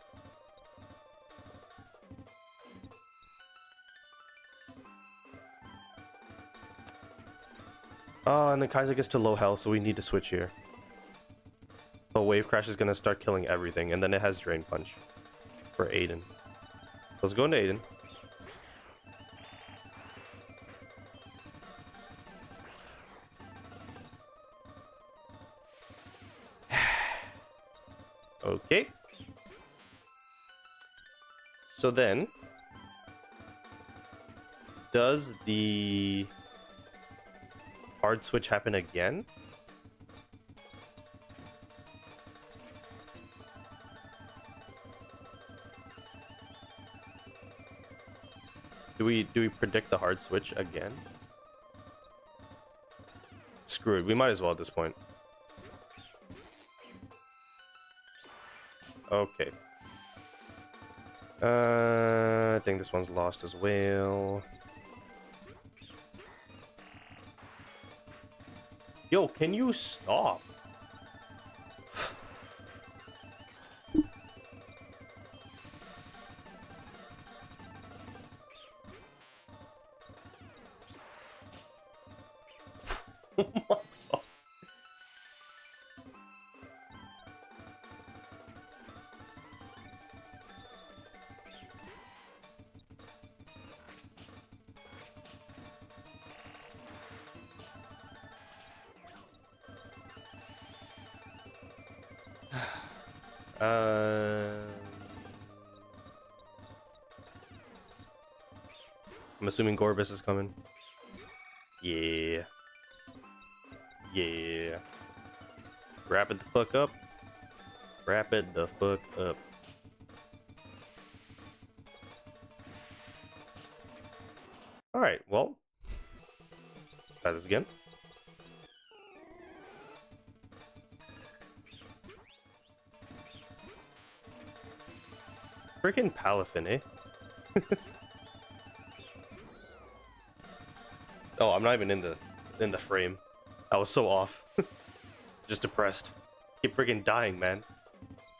S3: Oh, and then Kai'Sa gets to low health, so we need to switch here. So Wave Crash is going to start killing everything, and then it has Drain Punch for Aiden. Let's go into Aiden. Okay. So then, does the hard switch happen again? Do we predict the hard switch again? Screw it, we might as well at this point. Okay. I think this one's lost as well. Yo, can you stop? Oh my god. I'm assuming Gorbis is coming. Yeah. Yeah. Wrap it the fuck up. Wrap it the fuck up. Alright, well. Try this again. Freaking Palafin, eh? Oh, I'm not even in the frame. I was so off. Just depressed. Keep freaking dying, man.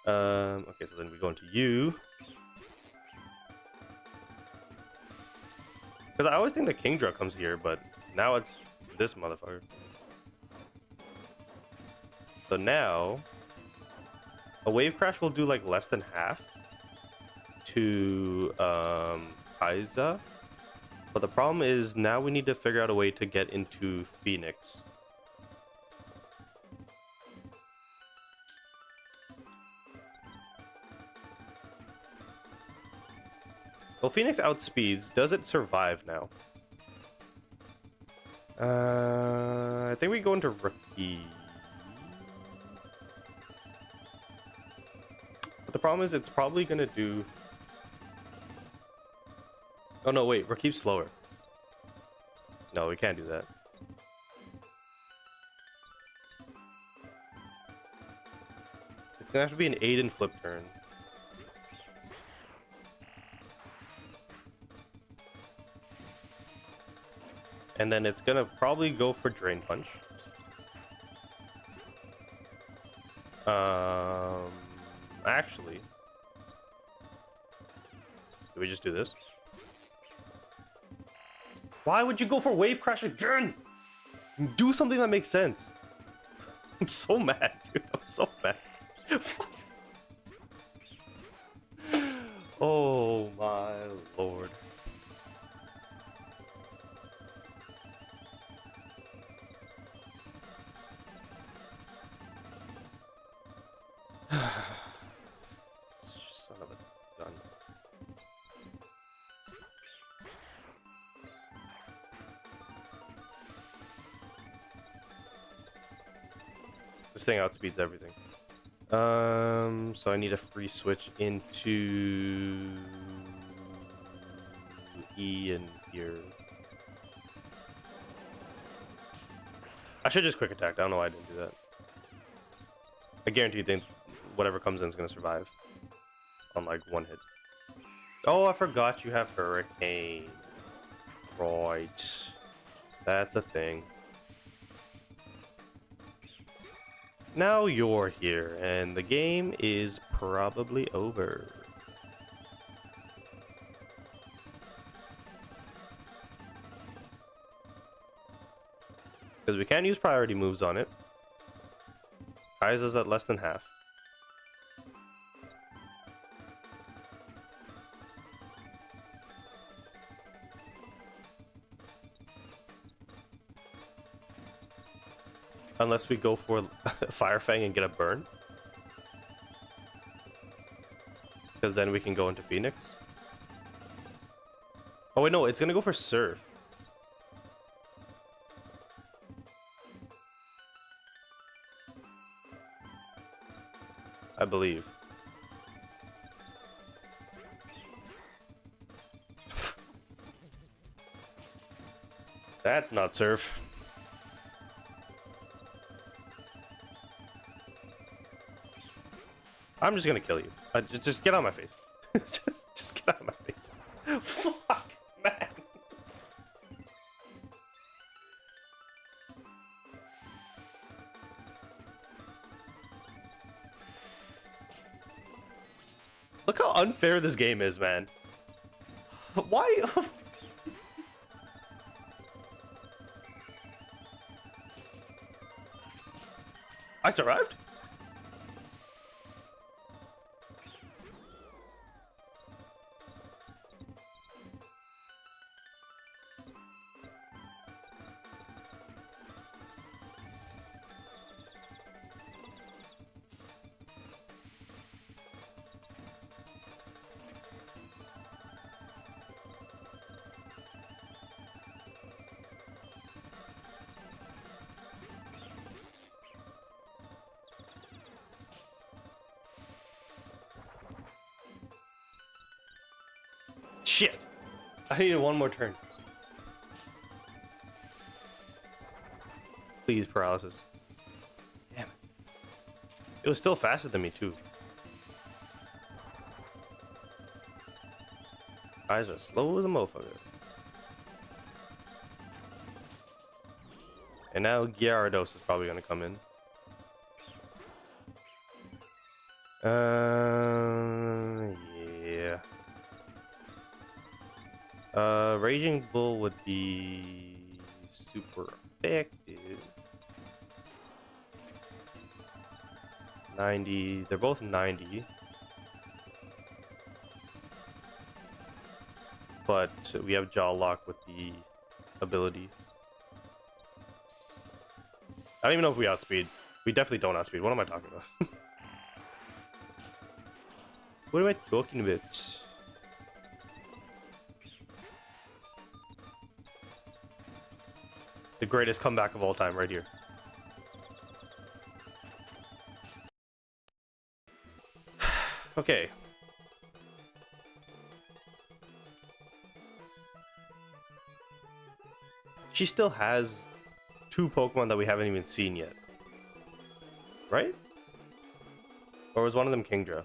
S3: Okay, so then we go into you. Because I always think the Kingdra comes here, but now it's this motherfucker. So now, a Wave Crash will do like less than half to Kai'Sa. But the problem is now we need to figure out a way to get into Phoenix. Well, Phoenix outspeeds. Does it survive now? I think we go into Rookie. But the problem is it's probably gonna do... Oh no, wait, Rakib's slower. No, we can't do that. It's gonna have to be an Aiden flip turn. And then it's gonna probably go for Drain Punch. Actually, do we just do this? Why would you go for Wave Crash again? Do something that makes sense. I'm so mad, dude. I'm so mad. Oh my lord. Son of a gun. This thing outspeeds everything. So I need a free switch into E and here. I should just quick attack. I don't know why I didn't do that. I guarantee you think whatever comes in is gonna survive on like one hit. Oh, I forgot you have Hurricane. Right. That's a thing. Now you're here, and the game is probably over. Because we can't use priority moves on it. Kaiser's at less than half. Unless we go for Fire Fang and get a burn. Because then we can go into Phoenix. Oh wait, no, it's gonna go for Surf. I believe. That's not Surf. I'm just gonna kill you. Just get out of my face. just get out of my face. Fuck, man. Look how unfair this game is, man. Why? I survived? Shit! I needed one more turn. Please, paralysis. Damn it. It was still faster than me, too. Eyes are slow as a motherfucker. And now Gyarados is probably gonna come in. Yeah. Raging Bull would be super effective. 90. They're both 90. But we have Jaw Lock with the ability. I don't even know if we outspeed. We definitely don't outspeed. What am I talking about? What am I talking about? The greatest comeback of all time, right here. Okay. She still has 2 Pokemon that we haven't even seen yet. Right? Or was one of them Kingdra?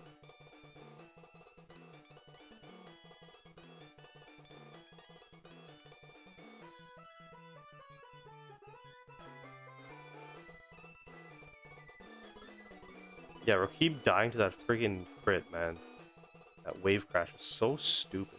S3: Yeah, we'll keep dying to that friggin' crit, man. That wave crash is so stupid.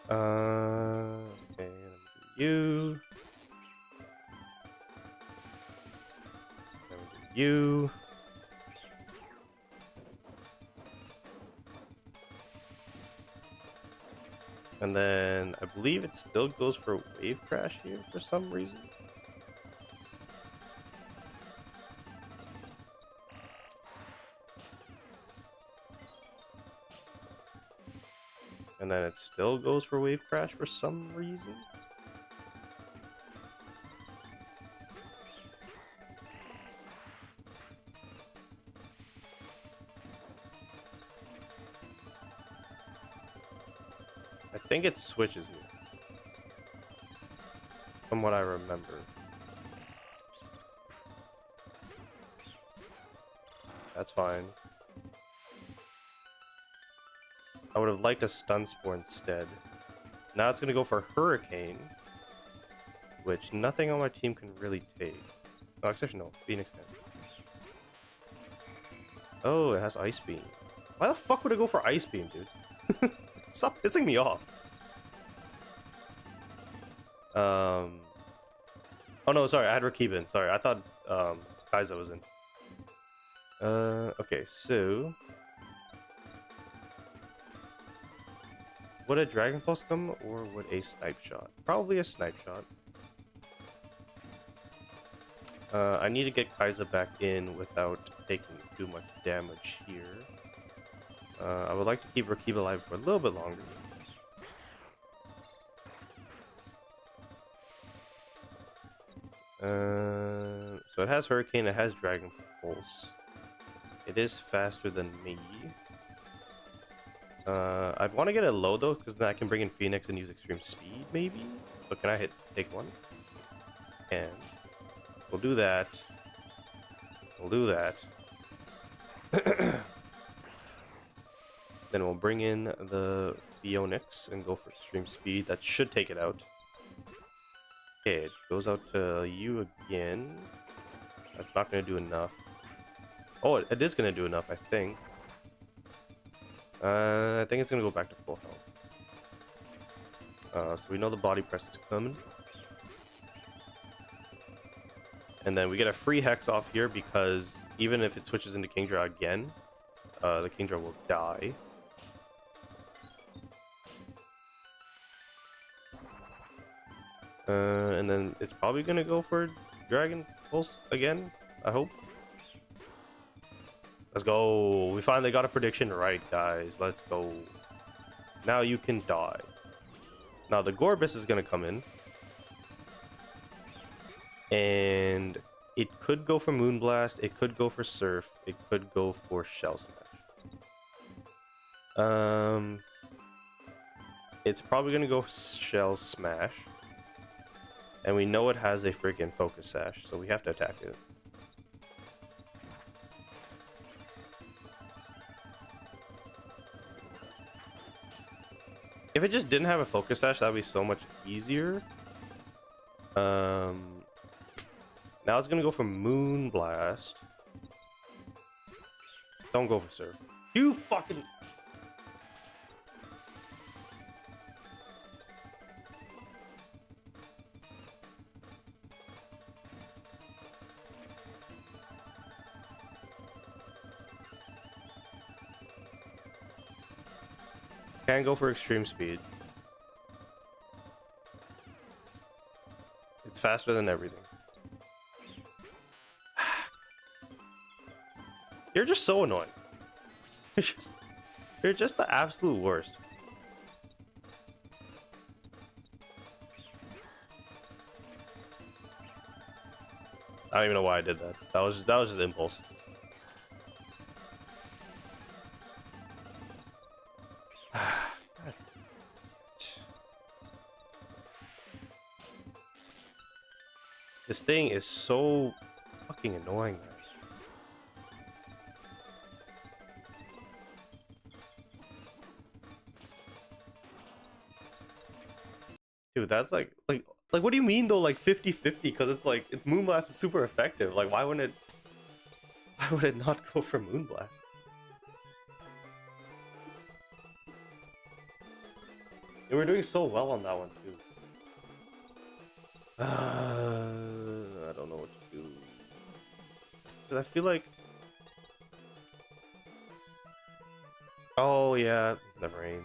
S3: Okay, you. Then we do you. And then I believe it still goes for Wave Crash here for some reason. And then it still goes for Wave Crash for some reason. I think it switches here. From what I remember. That's fine. I would have liked a Stun Spore instead. Now it's gonna go for Hurricane, which nothing on my team can really take. Oh, except no, Phoenix can. Oh, it has Ice Beam. Why the fuck would it go for Ice Beam, dude? Stop pissing me off. Oh no, sorry, I had Rakibin. Sorry, I thought Kaiza was in. Okay, so would a Dragon Pulse come or would a Snipe Shot? Probably a Snipe Shot. I need to get Kaiza back in without taking too much damage here. I would like to keep Rakib alive for a little bit longer. So it has Hurricane, it has Dragon Pulse. It is faster than me. I'd want to get it low though, because then I can bring in Phoenix and use Extreme Speed, maybe? But can I take one? And we'll do that. We'll do that. Then we'll bring in the Phoenix and go for Extreme Speed. That should take it out. Okay, it goes out to you again. That's not going to do enough. Oh, it is going to do enough, I think. I think it's going to go back to full health. So we know the body press is coming. And then we get a free Hex off here because even if it switches into Kingdra again, the Kingdra will die. And then it's probably gonna go for Dragon Pulse again, I hope. Let's go. We finally got a prediction right, guys. Let's go. Now you can die. Now the Gorbis is gonna come in. And it could go for Moonblast, it could go for Surf, it could go for Shell Smash. It's probably gonna go Shell Smash. And we know it has a freaking Focus Sash, so we have to attack it. If it just didn't have a Focus Sash, that'd be so much easier. Now it's gonna go for Moonblast. Don't go for Surf. You fucking... Can go for Extreme Speed. It's faster than everything. You're just so annoying. You're just the absolute worst. I don't even know why I did that. That was just impulse. This thing is so fucking annoying, man. Dude, that's like what do you mean though, like 50-50? Because it's like, it's Moonblast is super effective. Like, why would it not go for Moonblast? And we're doing so well on that one too. I don't know what to do. 'Cause I feel like... Oh yeah, the rain.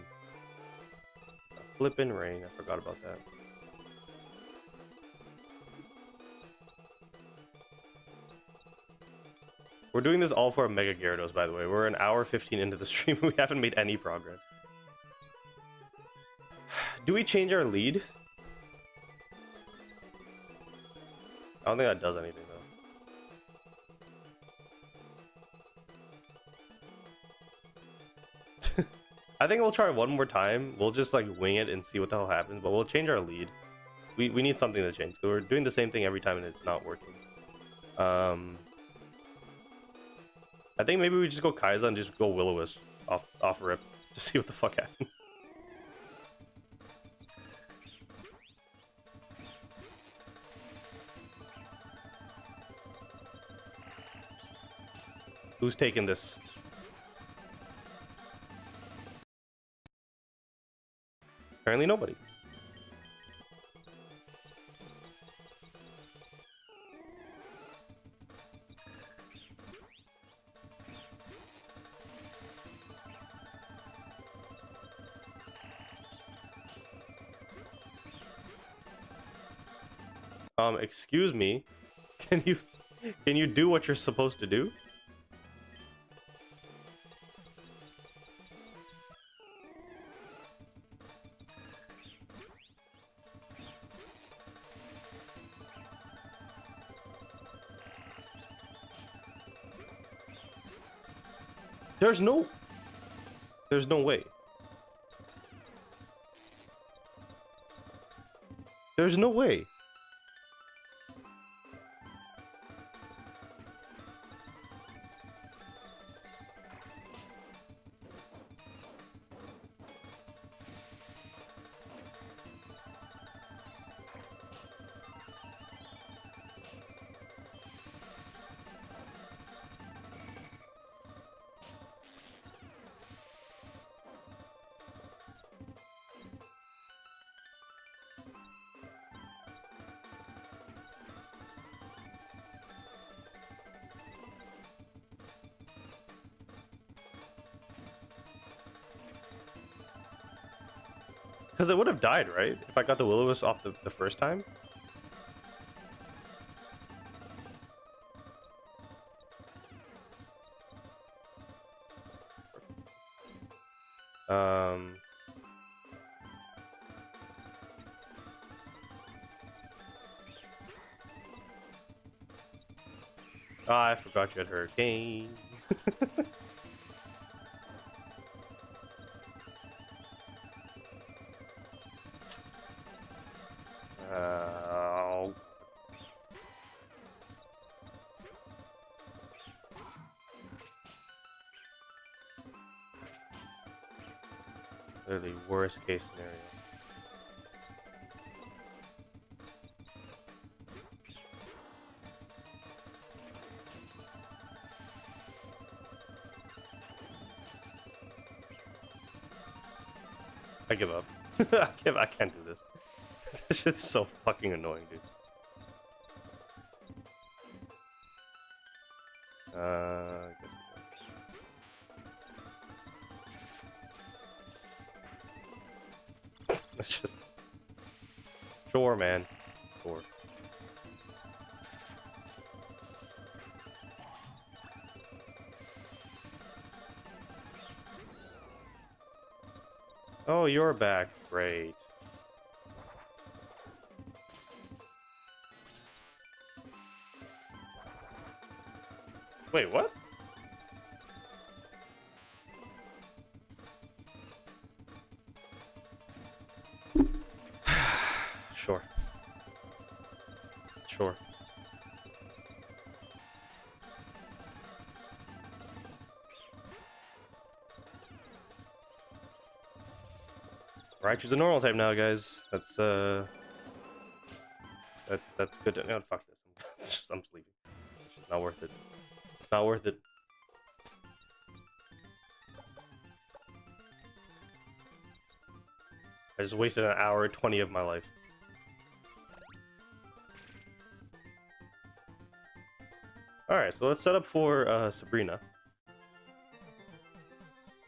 S3: Flippin' rain. I forgot about that. We're doing this all for Mega Gyarados, by the way. We're an hour 15 into the stream. We haven't made any progress. Do we change our lead? I don't think that does anything, though. I think we'll try one more time. We'll just, like, wing it and see what the hell happens, but we'll change our lead. We need something to change. We're doing the same thing every time and it's not working. I think maybe we just go Kai'Sa and just go Will-O-Wisp off rip to see what the fuck happens. Who's taking this? Apparently nobody. Excuse me. Can you do what you're supposed to do? There's no way. There's no way. Because it would have died, right? If I got the Will-O-Wisp off the first time? I forgot you had Hurricane. Literally worst case scenario. I give up. I can't do this. This shit's so fucking annoying, dude. I guess it's just sure, man. Sure. Oh, you're back. Great. Wait, what? Sure. Sure. Right, choose a normal type now, guys. That's that's good. No, fuck this. I'm sleeping. It's just not worth it. It's not worth it. I just wasted an hour and 20 of my life. Alright, so let's set up for Sabrina.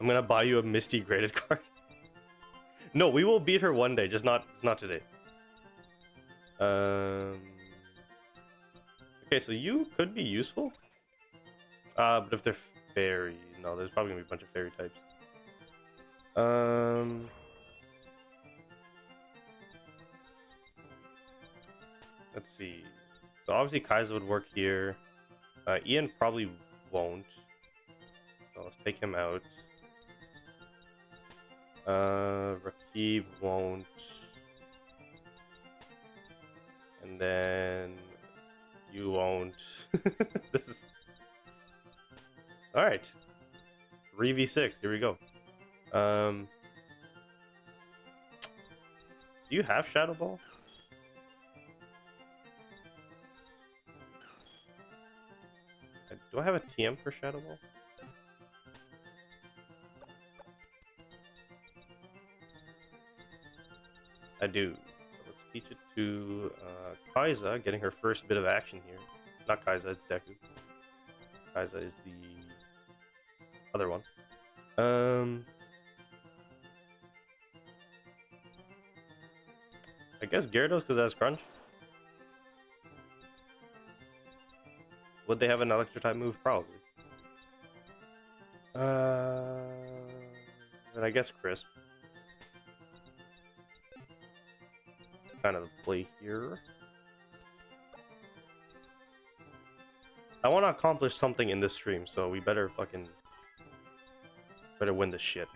S3: I'm gonna buy you a Misty graded card. No, we will beat her one day, just not today. Okay, so you could be useful. But if they're fairy, no, there's probably gonna be a bunch of fairy types. Let's see. So obviously Kaiser would work here. Ian probably won't. So let's take him out. Rakib won't. And then you won't. This is alright. 3v6, here we go. Do you have Shadow Ball? Do I have a TM for Shadow Ball? I do. So let's teach it to Kaiza, getting her first bit of action here. Not Kaiza, it's Deku. Kaiza is the other one. I guess Gyarados because it has Crunch. Would they have an electric type move? Probably. And I guess Crisp. Kind of the play here. I want to accomplish something in this stream, so we better win this shit.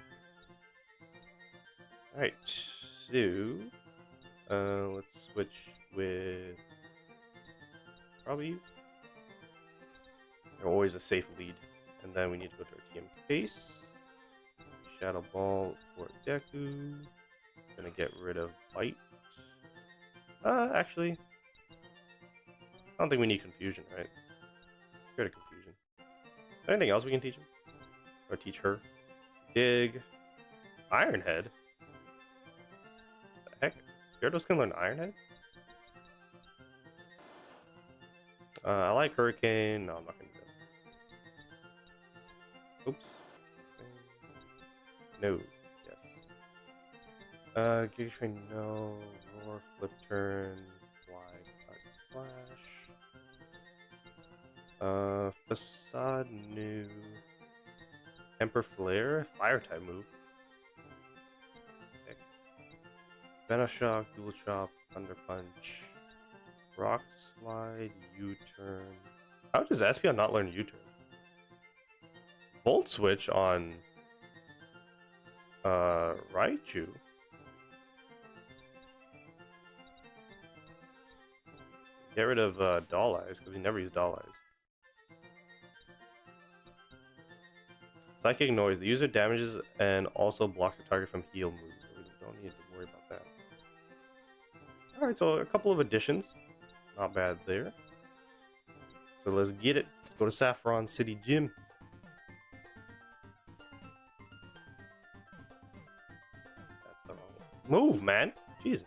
S3: Alright, so let's switch with probably you. They're always a safe lead. And then we need to go to our TM case. Shadow Ball for Deku. Gonna get rid of Bite. Actually, I don't think we need Confusion, right? Get rid of Confusion. Is there anything else we can teach him? Or teach her? Dig. Iron Head? The heck? Gyarados can learn Iron Head? I like Hurricane. No, I'm not gonna do that. Oops. No. Yes. Giga Train, no. Roar, Flip Turn, Fly, Cut, Flash. Facade, new. Temper Flare, Fire type move. Venoshock, Dual Chop, Thunder Punch. Rock Slide, U-Turn. How does Espeon not learn U-Turn? Volt Switch on Raichu. Get rid of Doll Eyes because we never use Doll Eyes. Psychic Noise. The user damages and also blocks the target from heal moves. So we don't need to worry about that. Alright, so a couple of additions. Not bad there. So let's get it. Let's go to Saffron City Gym. That's the wrong one. Move, man! Jesus.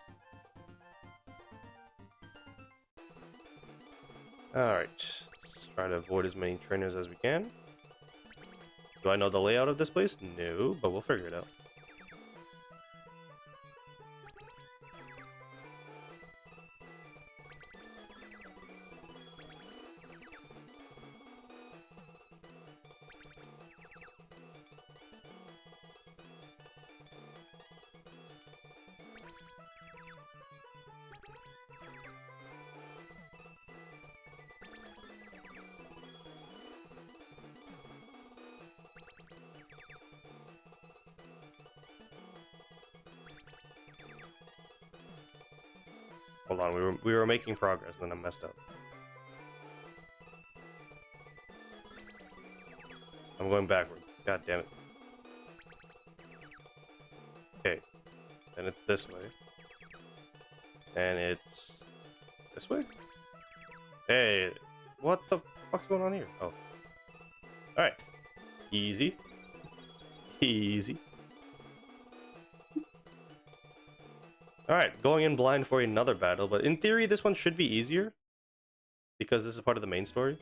S3: Alright. Let's try to avoid as many trainers as we can. Do I know the layout of this place? No, but we'll figure it out. Hold on, we were making progress, then I messed up. I'm going backwards. God damn it. Okay. Then it's this way. And it's this way? Hey, what the fuck's going on here? Oh. Alright. Easy. Easy. Alright, going in blind for another battle, but in theory this one should be easier. Because this is part of the main story.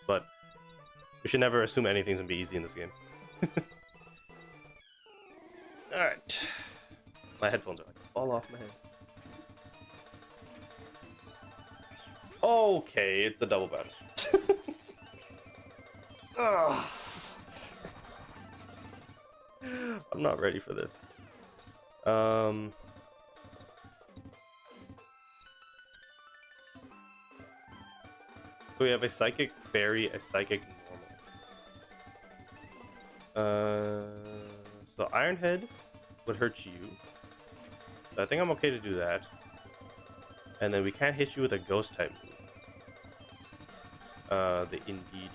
S3: But we should never assume anything's gonna be easy in this game. Alright. My headphones are like fall off my head. Okay, it's a double battle. Ugh. I'm not ready for this. So we have a psychic fairy, a psychic normal. So Ironhead would hurt you. So I think I'm okay to do that. And then we can't hit you with a ghost type move. The Indeedee.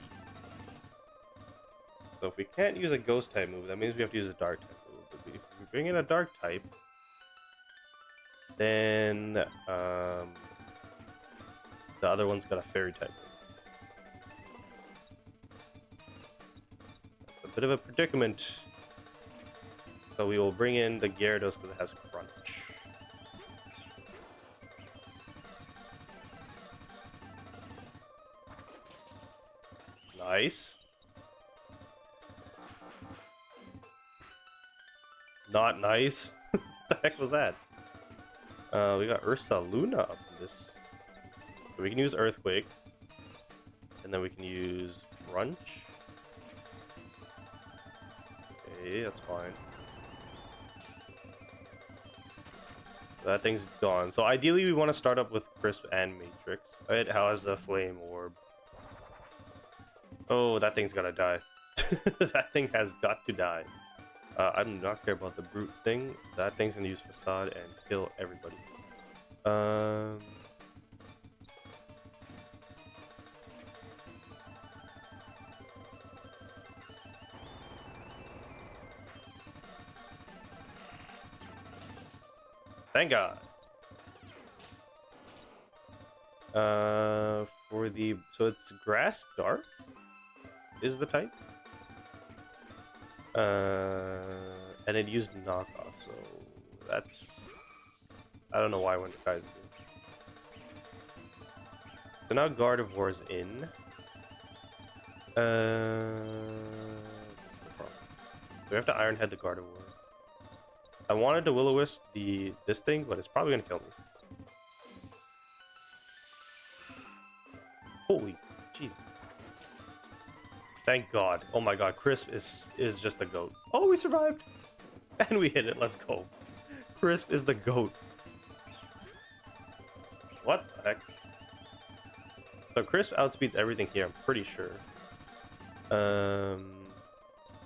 S3: So if we can't use a ghost type move, that means we have to use a dark type move. If we bring in a dark type, then the other one's got a fairy type move. That's a bit of a predicament. So we will bring in the Gyarados because it has Crunch. Nice. Not nice. What the heck was that? We got Ursaluna up in this. So we can use Earthquake. And then we can use Crunch. Okay, that's fine. That thing's gone. So ideally we want to start up with Crisp and Matrix. It has the Flame Orb. Oh, that thing's gotta die. That thing has got to die. I do not care about the brute thing. That thing's gonna use Facade and kill everybody. Thank God. For the so it's Grass Dark is the type. And it used knockoff, so that's I don't know why I went to Kaiser. So now Gardevoir is in. This is the problem. So we have to Ironhead the Gardevoir. I wanted to Will-O-Wisp this thing, but it's probably gonna kill me. Holy Jesus. Thank God. Oh my God, Crisp is just the GOAT. Oh, we survived! And we hit it, let's go. Crisp is the GOAT. What the heck? So Crisp outspeeds everything here, I'm pretty sure.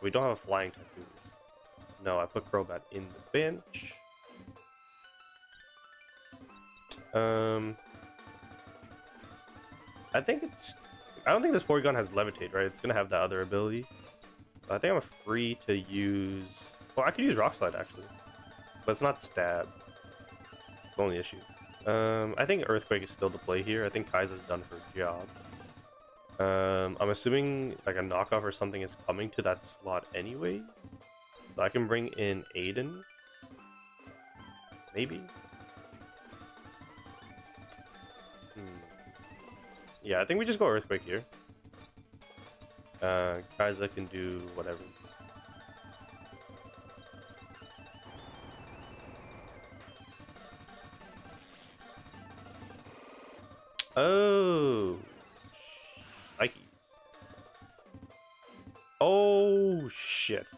S3: We don't have a flying type, do we? No, I put Crobat in the bench. I don't think this Porygon has Levitate, right? It's gonna have that other ability. So I think I'm free to use. Well, I could use Rock Slide actually, but it's not Stab. It's the only issue. I think Earthquake is still the play here. I think Kaisa's done her job. I'm assuming like a knockoff or something is coming to that slot anyways. So I can bring in Aiden. Maybe. Yeah, I think we just go Earthquake here. Kaisa can do whatever. Oh, Nikes. Oh shit.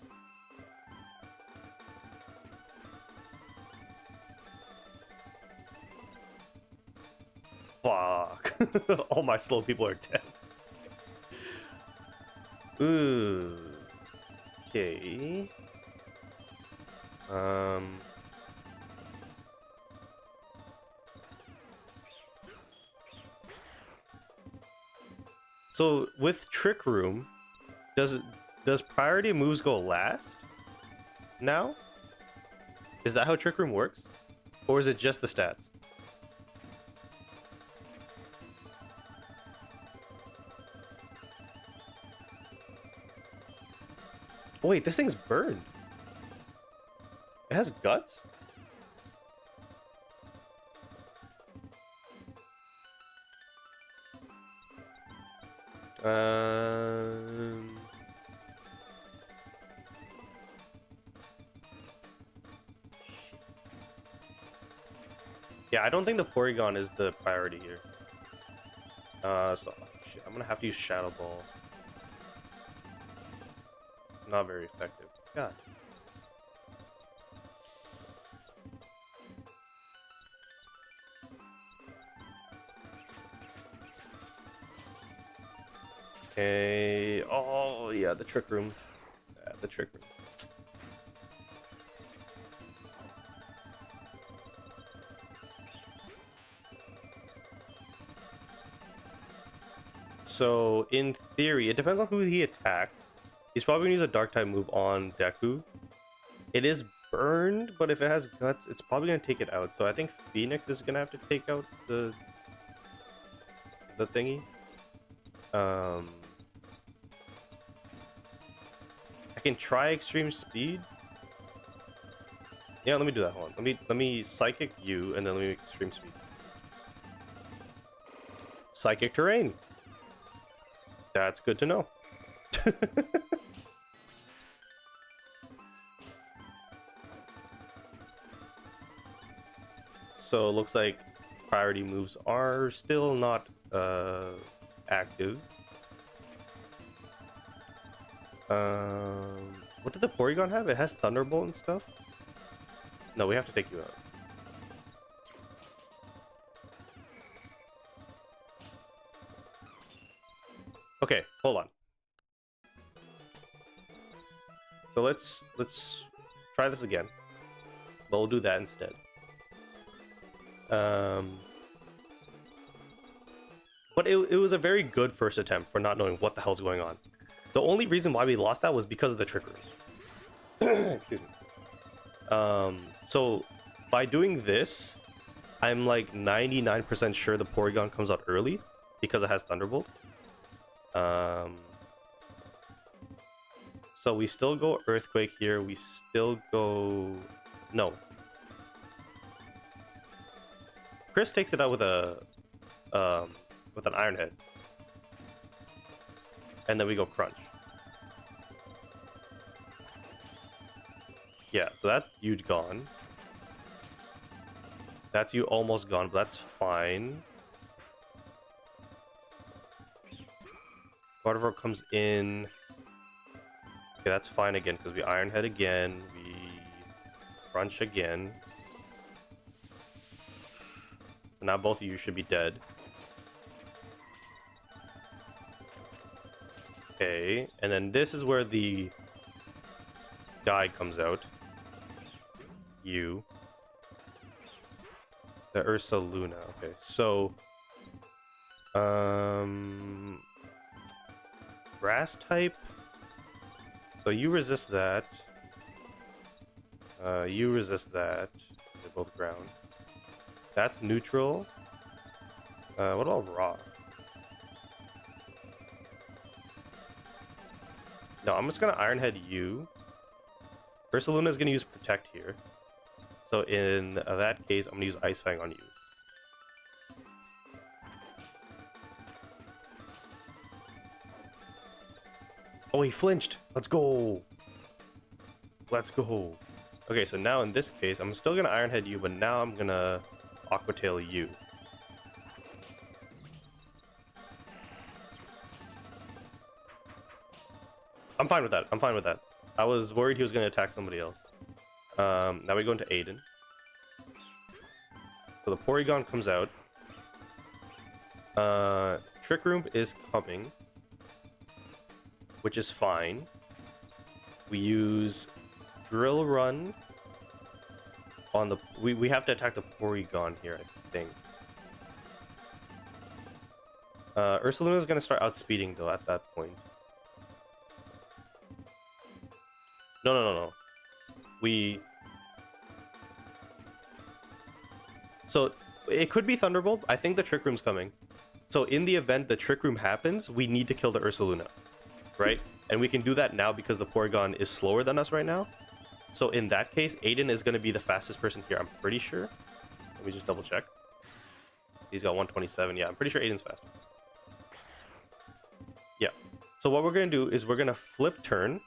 S3: Fuck. All my slow people are dead. Ooh. Okay. So with Trick Room, does priority moves go last? Now? Is that how Trick Room works? Or is it just the stats? Wait, this thing's burned. It has guts? Yeah, I don't think the Porygon is the priority here. So shit, I'm gonna have to use Shadow Ball. Not very effective. God. Okay. Oh yeah, the Trick Room. Yeah, the Trick Room. So in theory, it depends on who he attacks. He's probably gonna use a Dark type move on Deku. It is burned, but if it has guts, it's probably gonna take it out. So I think Phoenix is gonna have to take out the thingy. I can try Extreme Speed. Yeah, let me do that. Hold on. Let me Psychic you, and then let me make Extreme Speed. Psychic Terrain. That's good to know. So it looks like priority moves are still not active. What did the Porygon have? It has Thunderbolt and stuff? No, we have to take you out. Okay, hold on. So let's try this again. But we'll do that instead. But it was a very good first attempt for not knowing what the hell's going on. The only reason why we lost that was because of the Trick Room. Excuse me. So by doing this, I'm like 99% sure the Porygon comes out early because it has Thunderbolt. So we still go Earthquake here. We still go... No. Chris takes it out with an Iron Head. And then we go Crunch. Yeah, so that's you gone. That's you almost gone, but that's fine. Gardevoir comes in. Okay, that's fine again, because we Iron Head again. We Crunch again. Now both of you should be dead. Okay, and then this is where the guy comes out. You. The Ursaluna. Okay, so Grass type. So you resist that. You resist that. They're both ground. That's neutral. What about Raw? No, I'm just gonna Iron Head you. Ursaluna is gonna use Protect here. So in that case, I'm gonna use Ice Fang on you. Oh, he flinched. Let's go. Let's go. Okay, so now in this case, I'm still gonna Iron Head you, but now I'm gonna Aqua Tail you. I'm fine with that. I'm fine with that. I was worried he was gonna attack somebody else. Now we go into Aiden. So the Porygon comes out. Trick Room is coming, which is fine. We use Drill Run on the... We have to attack the Porygon here, I think. Ursaluna is going to start outspeeding, though, at that point. No. So, it could be Thunderbolt. I think the Trick Room's coming. So, in the event the Trick Room happens, we need to kill the Ursaluna. Right? And we can do that now because the Porygon is slower than us right now. So, in that case, Aiden is going to be the fastest person here, I'm pretty sure. Let me just double check. He's got 127. Yeah, I'm pretty sure Aiden's fast. Yeah. So, what we're going to do is we're going to flip turn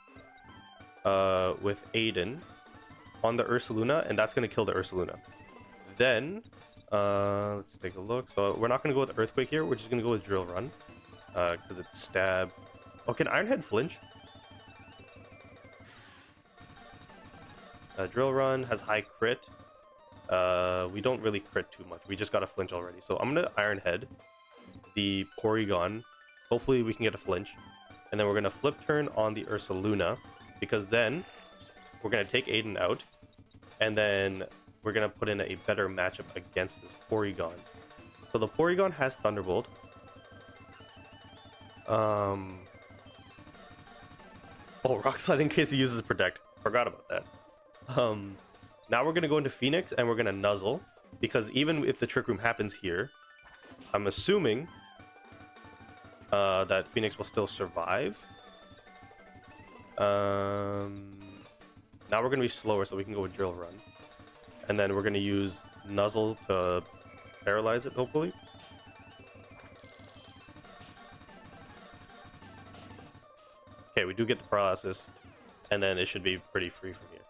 S3: with Aiden on the Ursaluna, and that's going to kill the Ursaluna. Then Let's take a look. So we're not gonna go with Earthquake here. We're just gonna go with Drill Run, because it's stab. Oh, can Ironhead flinch? Drill Run has high crit. We don't really crit too much. We just got a flinch already. So I'm gonna Ironhead the Porygon. Hopefully we can get a flinch. And then we're gonna flip turn on the Ursaluna, because then we're gonna take Aiden out, and then we're gonna put in a better matchup against this Porygon. So the Porygon has Thunderbolt. Oh, Rock Slide in case he uses Protect. Forgot about that. Now we're gonna go into Phoenix and we're gonna Nuzzle, because even if the Trick Room happens here, I'm assuming that Phoenix will still survive. Now we're gonna be slower, so we can go with Drill Run, and then we're gonna use Nuzzle to paralyze it, hopefully. Okay, we do get the paralysis, and then it should be pretty free from here.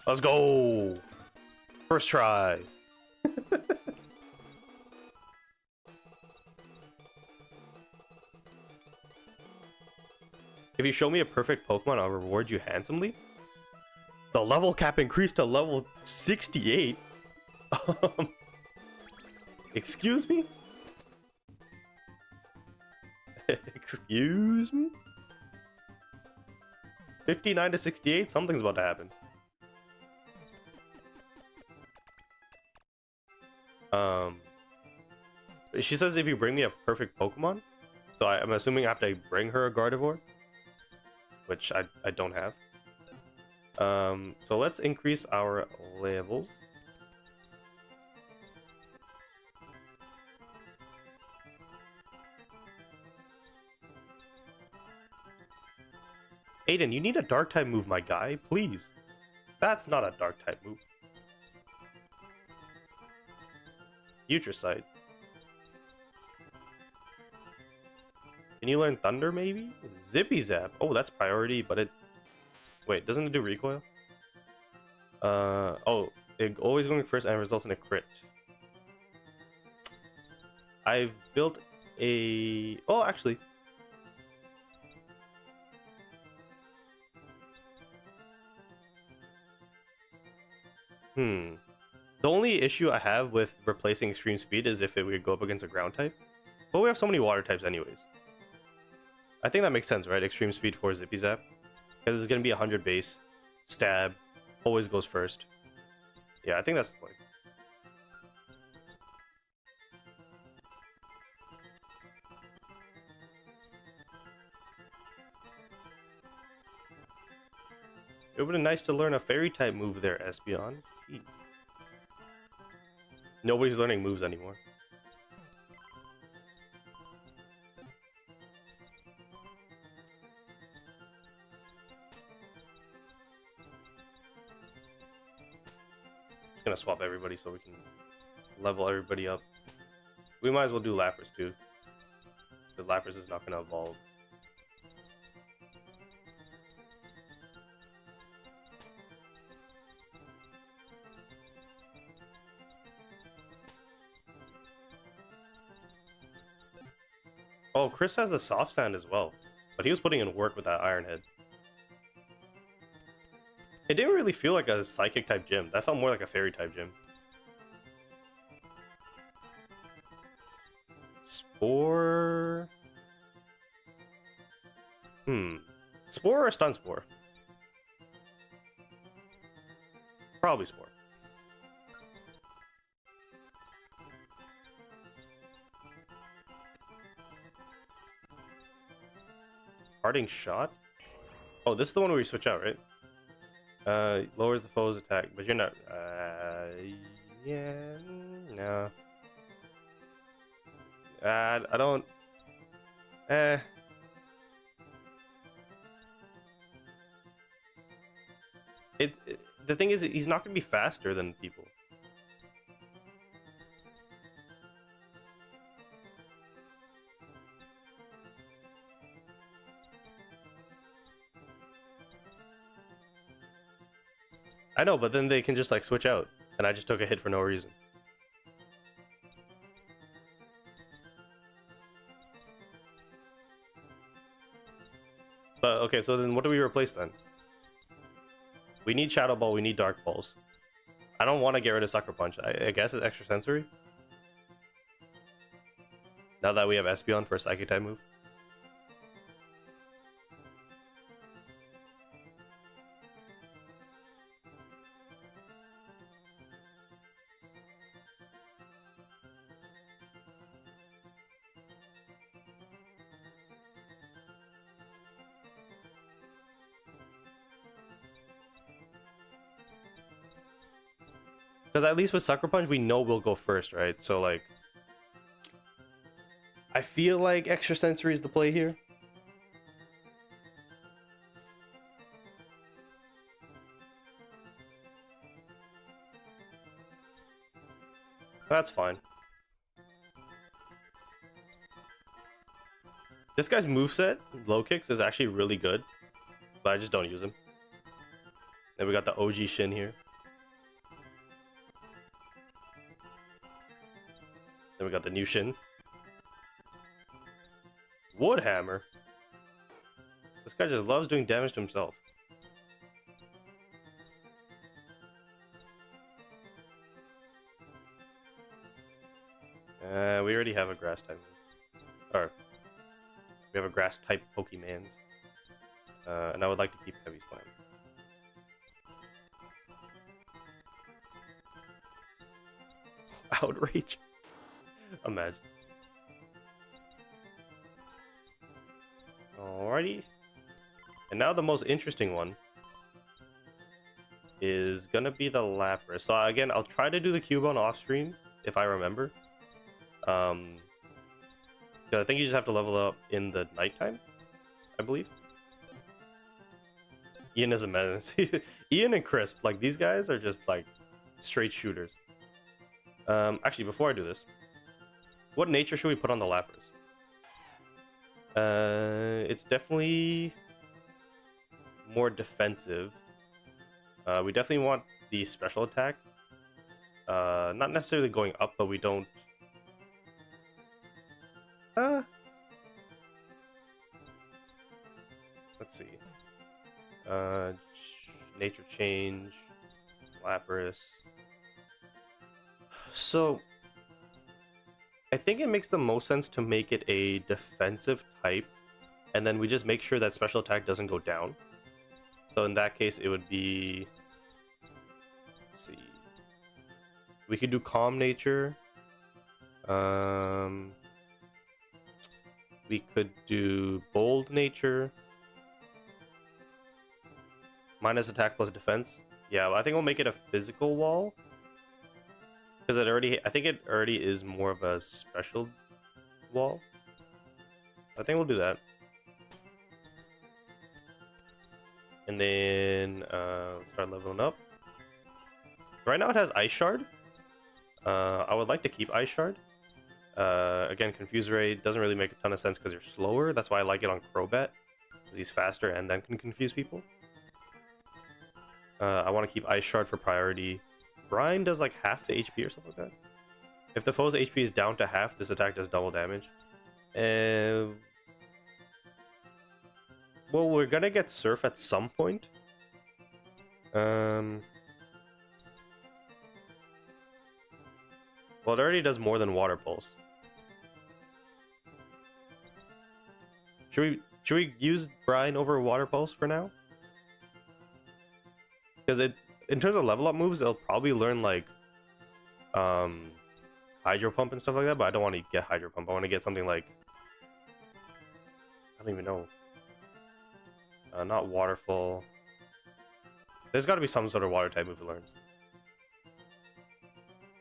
S3: Let's go! First try! If you show me a perfect Pokemon, I'll reward you handsomely. The level cap increased to level 68? Excuse me? Excuse me? 59 to 68? Something's about to happen. She says if you bring me a perfect Pokemon, so I'm assuming I have to bring her a Gardevoir, which I don't have. So let's increase our levels. Aiden, you need a dark type move, my guy, please. That's not a dark type move. Future Sight. Can you learn Thunder, maybe? Zippy Zap. Oh, that's priority, but it... Wait, doesn't it do recoil? Oh, it always going first and results in a crit. I've built a... Oh, actually. The only issue I have with replacing Extreme Speed is if it would go up against a ground type. But we have so many water types anyways. I think that makes sense, right? Extreme Speed for Zippy Zap. Because it's going to be 100 base. Stab. Always goes first. Yeah, I think that's the point. It would have been nice to learn a Fairy type move there, Espeon. Jeez. Nobody's learning moves anymore. Just gonna swap everybody so we can level everybody up. We might as well do Lapras too, because Lapras is not gonna evolve. Oh, Chris has the soft sand as well, but he was putting in work with that Iron Head. It didn't really feel like a psychic type gym. That felt more like a fairy type gym. Spore. Spore or Stun Spore? Probably Spore. Parting Shot? Oh, this is the one where you switch out, right? Lowers the foe's attack, but you're not... yeah... No. I don't... The thing is, he's not going to be faster than people. I know, but then they can just like switch out, and I just took a hit for no reason. But okay, so then what do we replace then? We need Shadow Ball, we need Dark Pulse. I don't want to get rid of Sucker Punch. I guess it's Extra Sensory. Now that we have Espeon for a Psychic type move. Because at least with Sucker Punch, we know we'll go first, right? So, like, I feel like Extra Sensory is the play here. That's fine. This guy's moveset, low kicks, is actually really good, but I just don't use him. Then we got the OG Shin here. Then we got the new Shin. Woodhammer. This guy just loves doing damage to himself. We already have a grass type. Or, we have a grass type Pokemans. And I would like to keep Heavy Slam. Outrage. Imagine. Alrighty. And now the most interesting one is gonna be the Lapras. So again, I'll try to do the Cubone off screen if I remember. 'Cause I think you just have to level up in the nighttime, I believe. Ian is a menace. Ian and Crisp, like these guys are just like straight shooters. Actually, before I do this, what nature should we put on the Lapras? It's definitely more defensive. We definitely want the special attack. Not necessarily going up, but we don't. Let's see. Nature change, Lapras. So, I think it makes the most sense to make it a defensive type, and then we just make sure that special attack doesn't go down. So in that case, it would be... Let's see. We could do Calm Nature. We could do Bold Nature. Minus attack plus defense. Yeah, I think we'll make it a physical wall. Because I think it already is more of a special wall. I think we'll do that. And then start leveling up. Right now it has Ice Shard. I would like to keep Ice Shard. Again, Confuse Ray doesn't really make a ton of sense because you're slower. That's why I like it on Crobat, because he's faster and then can confuse people. I want to keep Ice Shard for priority. Brine does like half the HP or something like that. If the foe's HP is down to half, this attack does double damage. Well, we're gonna get Surf at some point. Well, it already does more than Water Pulse. Should we use Brine over Water Pulse for now? Because in terms of level up moves, it'll probably learn like Hydro Pump and stuff like that, but I don't want to get Hydro Pump. I want to get something like, I don't even know. Not Waterfall. There's got to be some sort of water type move it learns.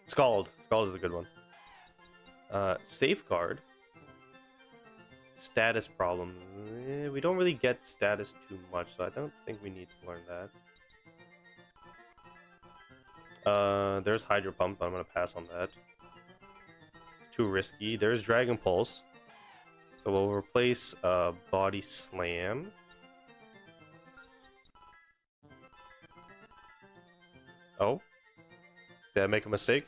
S3: Scald. Scald is a good one. Safeguard. Status problem. We don't really get status too much, so I don't think we need to learn that. There's Hydro Pump, but I'm going to pass on that. Too risky. There's Dragon Pulse. So we'll replace Body Slam. Did I make a mistake?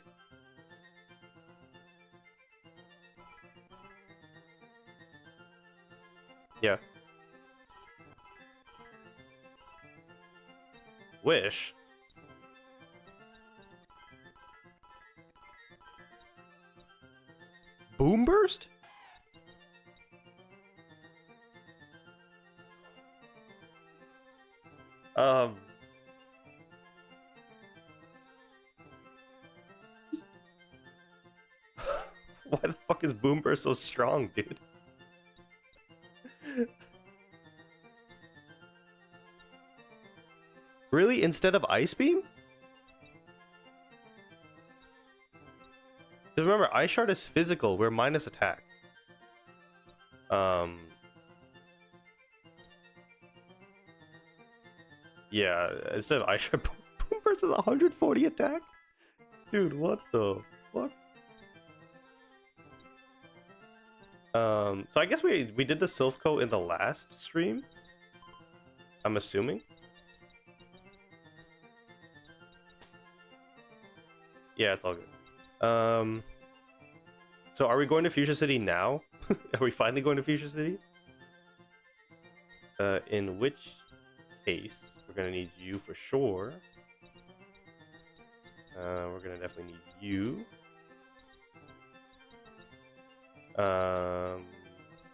S3: Yeah. Wish? Boom burst? Um. Why the fuck is Boom Burst so strong, dude? Really? Instead of Ice Beam? Because remember, Ice Shard is physical. We're minus attack. Yeah, instead of Ice Shard, Boom Burst is 140 attack? Dude, what the fuck? So I guess we did the Silph Coat in the last stream. I'm assuming. Yeah, it's all good. So are we going to Fuchsia City now? Are we finally going to Fuchsia City? In which case, we're gonna need you for sure. We're gonna definitely need you.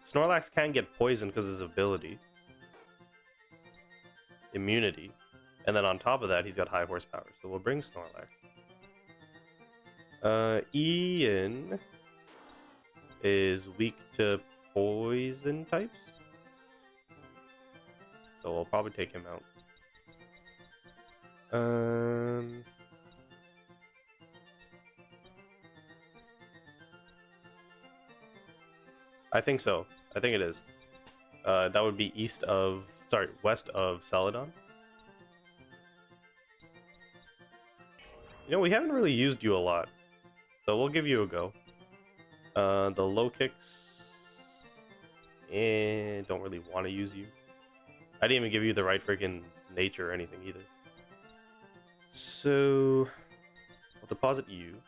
S3: Snorlax can get poisoned because of his ability. Immunity. And then on top of that, he's got high horsepower. So we'll bring Snorlax. Ian is weak to poison types. So we'll probably take him out. I think so. I think it is. That would be west of Celadon. You know, we haven't really used you a lot, so we'll give you a go. The low kicks, and don't really want to use you. I didn't even give you the right freaking nature or anything either. So, I'll deposit you.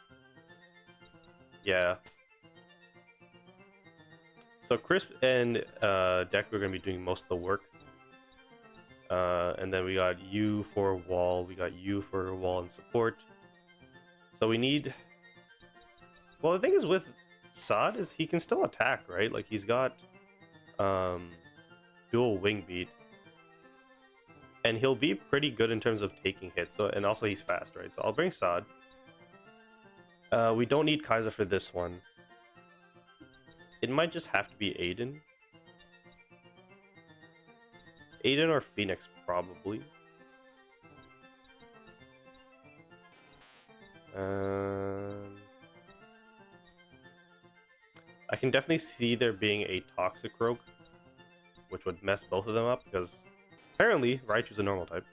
S3: Yeah. So Crisp and Deck are going to be doing most of the work. And then we got you for wall, we got you for wall and support. So we need... Well, the thing is with Sod is he can still attack, right? Like he's got dual wing beat. And he'll be pretty good in terms of taking hits. So, and also he's fast, right? So I'll bring Sod. We don't need Kaiser for this one. It might just have to be Aiden. Aiden or Phoenix, probably. I can definitely see there being a Toxicroak, which would mess both of them up, because apparently Raichu's a normal type.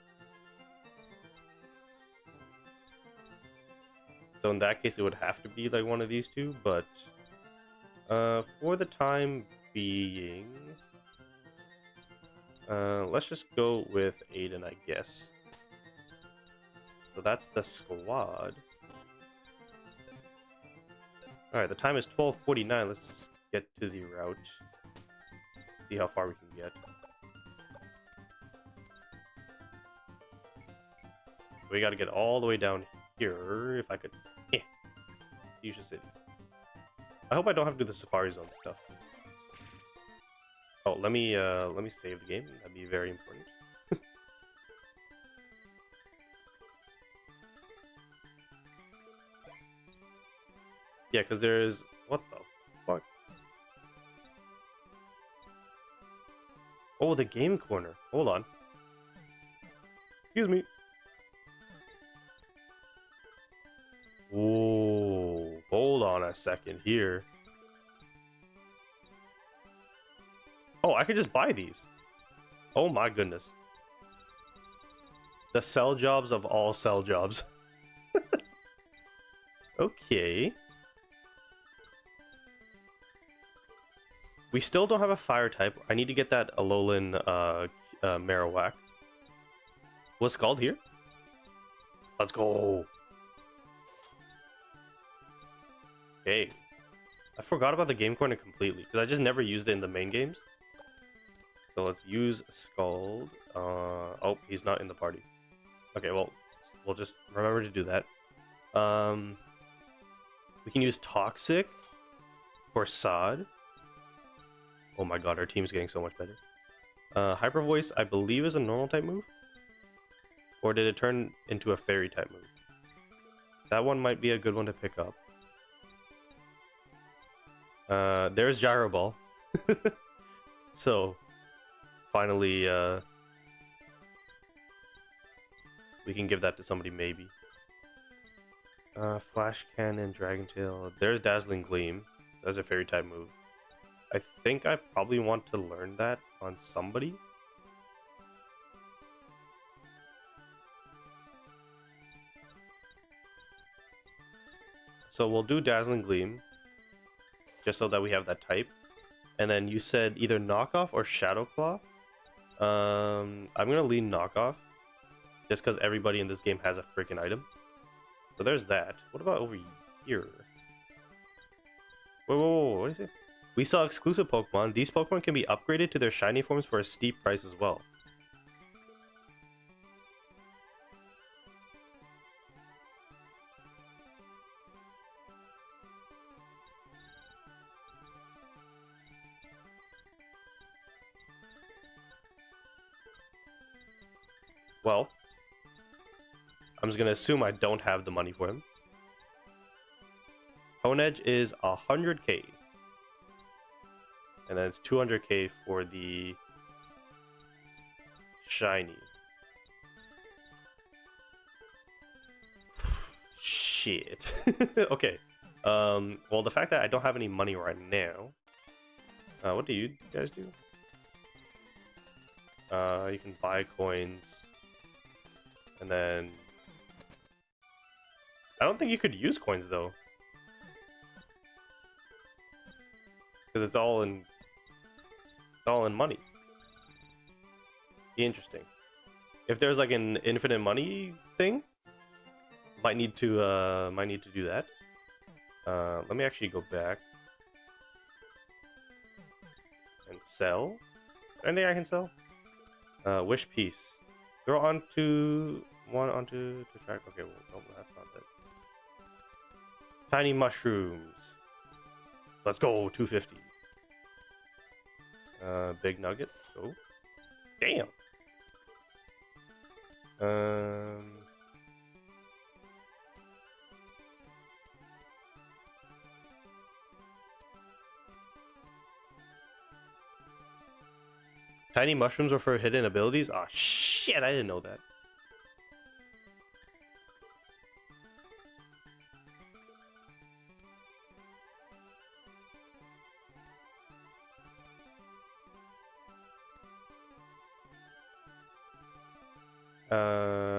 S3: So in that case, it would have to be like one of these two, but for the time being, let's just go with Aiden, I guess. So that's the squad. Alright, the time is 12:49. Let's just get to the route. See how far we can get. We gotta get all the way down here, if I could. Fuchsia City. I hope I don't have to do the Safari Zone stuff. Oh, let me save the game. That'd be very important. Yeah, because there's... What the fuck? Oh, the game corner. Hold on. Excuse me. Whoa, hold on a second here. Oh, I could just buy these. Oh my goodness. The sell jobs of all sell jobs. Okay. We still don't have a fire type. I need to get that Alolan Marowak. What's called here? Let's go. Okay. I forgot about the game corner completely because I just never used it in the main games. So let's use Scald. Oh, he's not in the party. Okay, well, we'll just remember to do that. We can use Toxic for Sod. Oh my god, our team's getting so much better. Hyper Voice, I believe, is a normal type move. Or did it turn into a fairy type move? That one might be a good one to pick up. There's Gyro Ball. So, finally, we can give that to somebody, maybe. Flash Cannon, Dragon Tail. There's Dazzling Gleam. That's a fairy type move. I think I probably want to learn that on somebody. So we'll do Dazzling Gleam, just so that we have that type. And then you said either Knockoff or Shadow Claw. I'm gonna lean Knockoff, just because everybody in this game has a freaking item. So there's that. What about over here? Whoa, what is it? We saw exclusive Pokemon. These Pokemon can be upgraded to their shiny forms for a steep price as well. Well, I'm just gonna assume I don't have the money for him. Honedge is 100k. And then it's 200k for the shiny. Shit. Okay. Well, the fact that I don't have any money right now. What do you guys do? You can buy coins. And then I don't think you could use coins though. Because it's all in money. Be interesting. If there's like an infinite money thing, might need to do that. Let me actually go back and sell. Anything I can sell? Wish Peace. Throw onto track. Okay, well, no, that's not that. Tiny mushrooms. Let's go, 250. Big nugget. Go. Damn. Tiny mushrooms are for hidden abilities? Aw, shit, I didn't know that.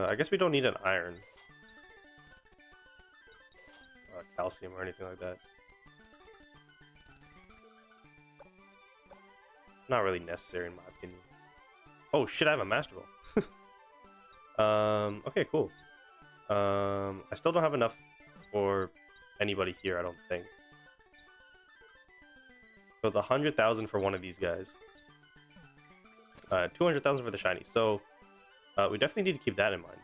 S3: I guess we don't need an iron. Calcium or anything like that. Not really necessary in my opinion. Oh shit, I have a Master Ball. Okay, cool. I still don't have enough for anybody here, I don't think. So it's 100,000 for one of these guys. 200,000 for the shiny. So we definitely need to keep that in mind.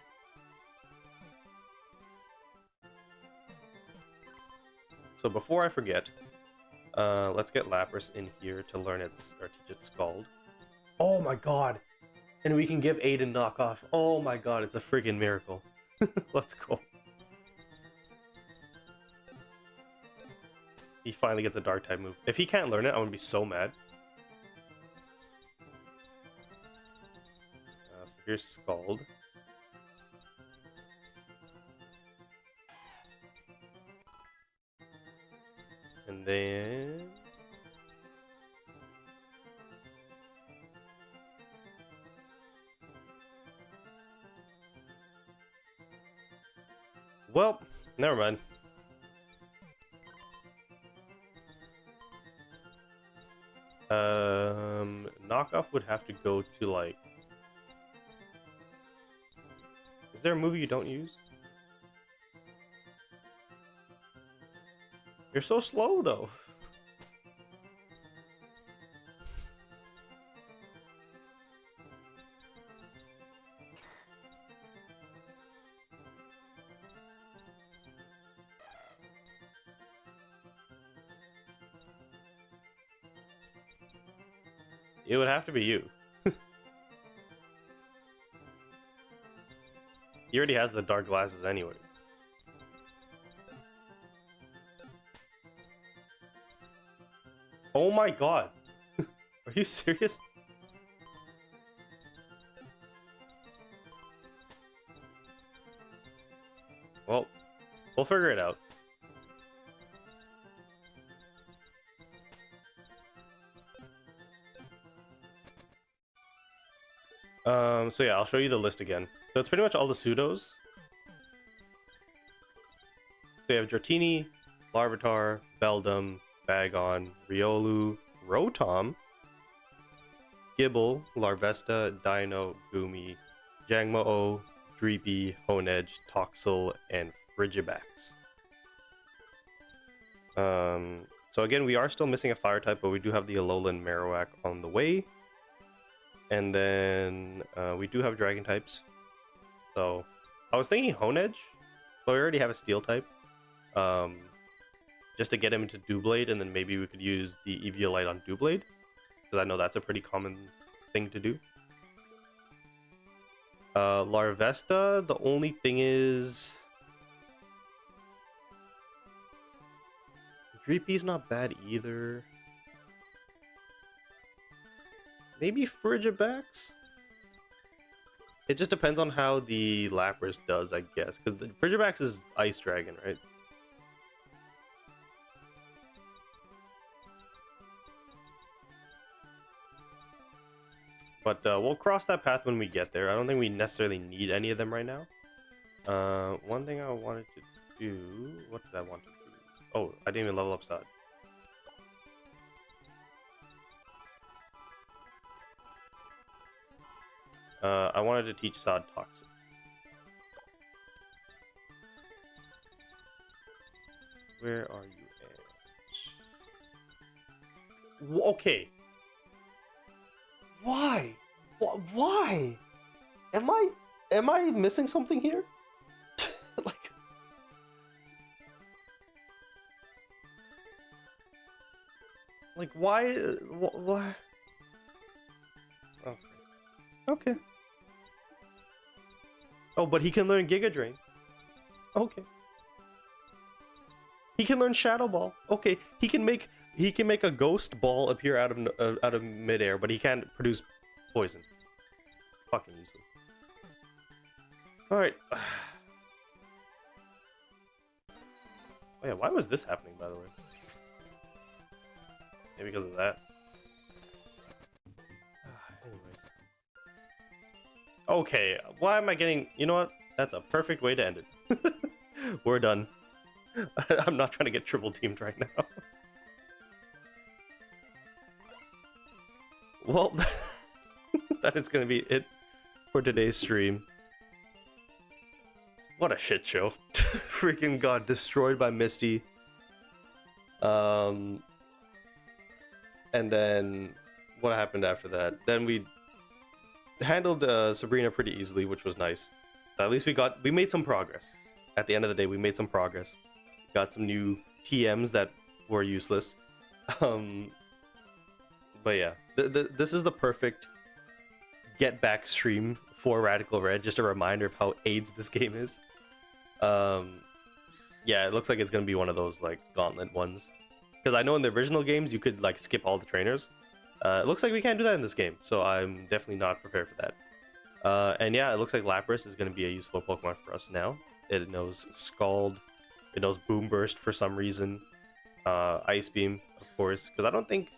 S3: So before I forget, let's get Lapras in here to learn its or teach its Scald. Oh my god! And we can give Aiden knockoff. Oh my god, it's a freaking miracle. Let's go. He finally gets a dark type move. If he can't learn it, I'm gonna be so mad. So here's Scald. And then... well, never mind. Knockoff would have to go to like... is there a movie you don't use? You're so slow though. It would have to be you. He already has the dark glasses anyways. Oh my god. Are you serious? Well, we'll figure it out. So yeah, I'll show you the list again. So it's pretty much all the pseudos. So we have Dratini, Larvitar, Beldum, Bagon, Riolu, Rotom, Gible, Larvesta, Dino, Goomy, Jangmo-O, Dreepy, Honedge, Toxel, and Frigibax. So again, we are still missing a fire type, but we do have the Alolan Marowak on the way. And then we do have dragon types. So I was thinking Honedge, but we already have a steel type. Just to get him into Doublade, and then maybe we could use the Eviolite on Doublade, because I know that's a pretty common thing to do. Larvesta, the only thing is... Dreepy's not bad either. Maybe Frigibax? It just depends on how the Lapras does, I guess. Because the Frigibax is Ice Dragon, right? But we'll cross that path when we get there. I don't think we necessarily need any of them right now. One thing I wanted to do... What did I want to do? Oh, I didn't even level up Sod. I wanted to teach Sod Toxic. Where are you at? Okay. Why? Why? Am I missing something here? Like why? Why? Okay. Okay. Oh, but he can learn Giga Drain. Okay. He can learn Shadow Ball. Okay. He can make a Ghost Ball appear out of midair, but he can't produce poison. Fucking useless. All right. Oh yeah. Why was this happening, by the way? Maybe because of that. Anyways. Okay, why am I getting... You know what? That's a perfect way to end it. We're done. I'm not trying to get triple teamed right now. Well, that is going to be it for today's stream. What a shit show. Freaking got destroyed by Misty. And then what happened after that? Then we handled Sabrina pretty easily, which was nice. At least we made some progress. At the end of the day, we made some progress. Got some new TMs that were useless. But yeah, this is the perfect get back stream for Radical Red. Just a reminder of how AIDS this game is. Yeah, it looks like it's gonna be one of those like gauntlet ones. Because I know in the original games you could like skip all the trainers. It looks like we can't do that in this game, so I'm definitely not prepared for that. And yeah, it looks like Lapras is going to be a useful Pokemon for us now. It knows Scald, it knows Boom Burst for some reason, Ice Beam, of course. Because I don't think...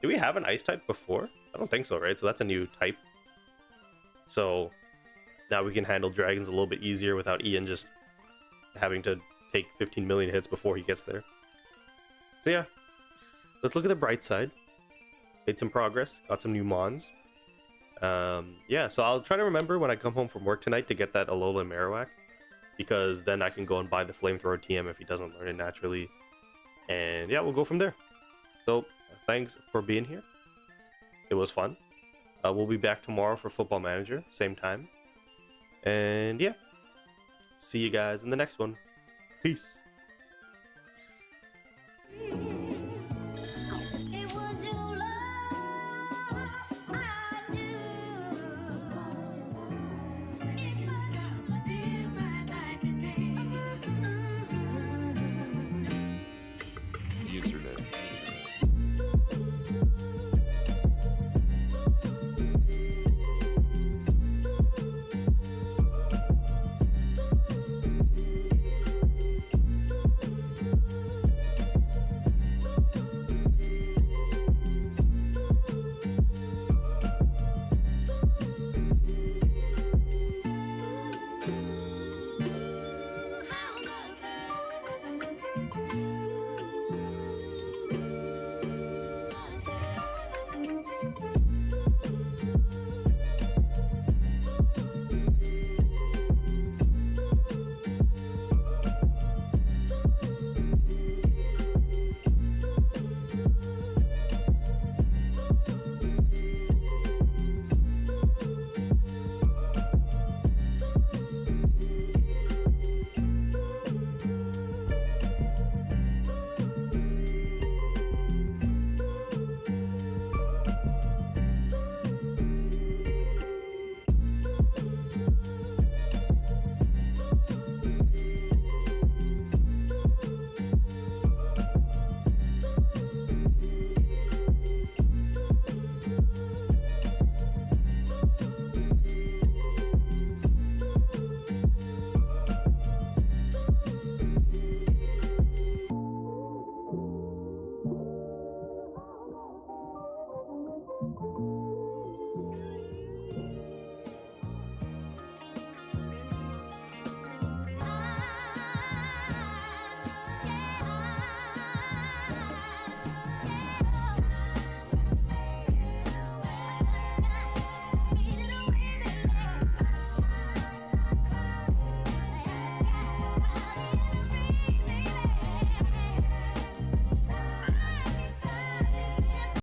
S3: Did we have an Ice type before? I don't think so, right? So that's a new type. So now we can handle dragons a little bit easier without Ian just having to take 15 million hits before he gets there. So yeah, let's look at the bright side. Made some progress, got some new Mons. Yeah, so I'll try to remember when I come home from work tonight to get that Alolan Marowak, because then I can go and buy the Flamethrower TM if he doesn't learn it naturally. And yeah, we'll go from there. So thanks for being here. It was fun. We'll be back tomorrow for Football Manager, same time. And yeah, see you guys in the next one. Peace.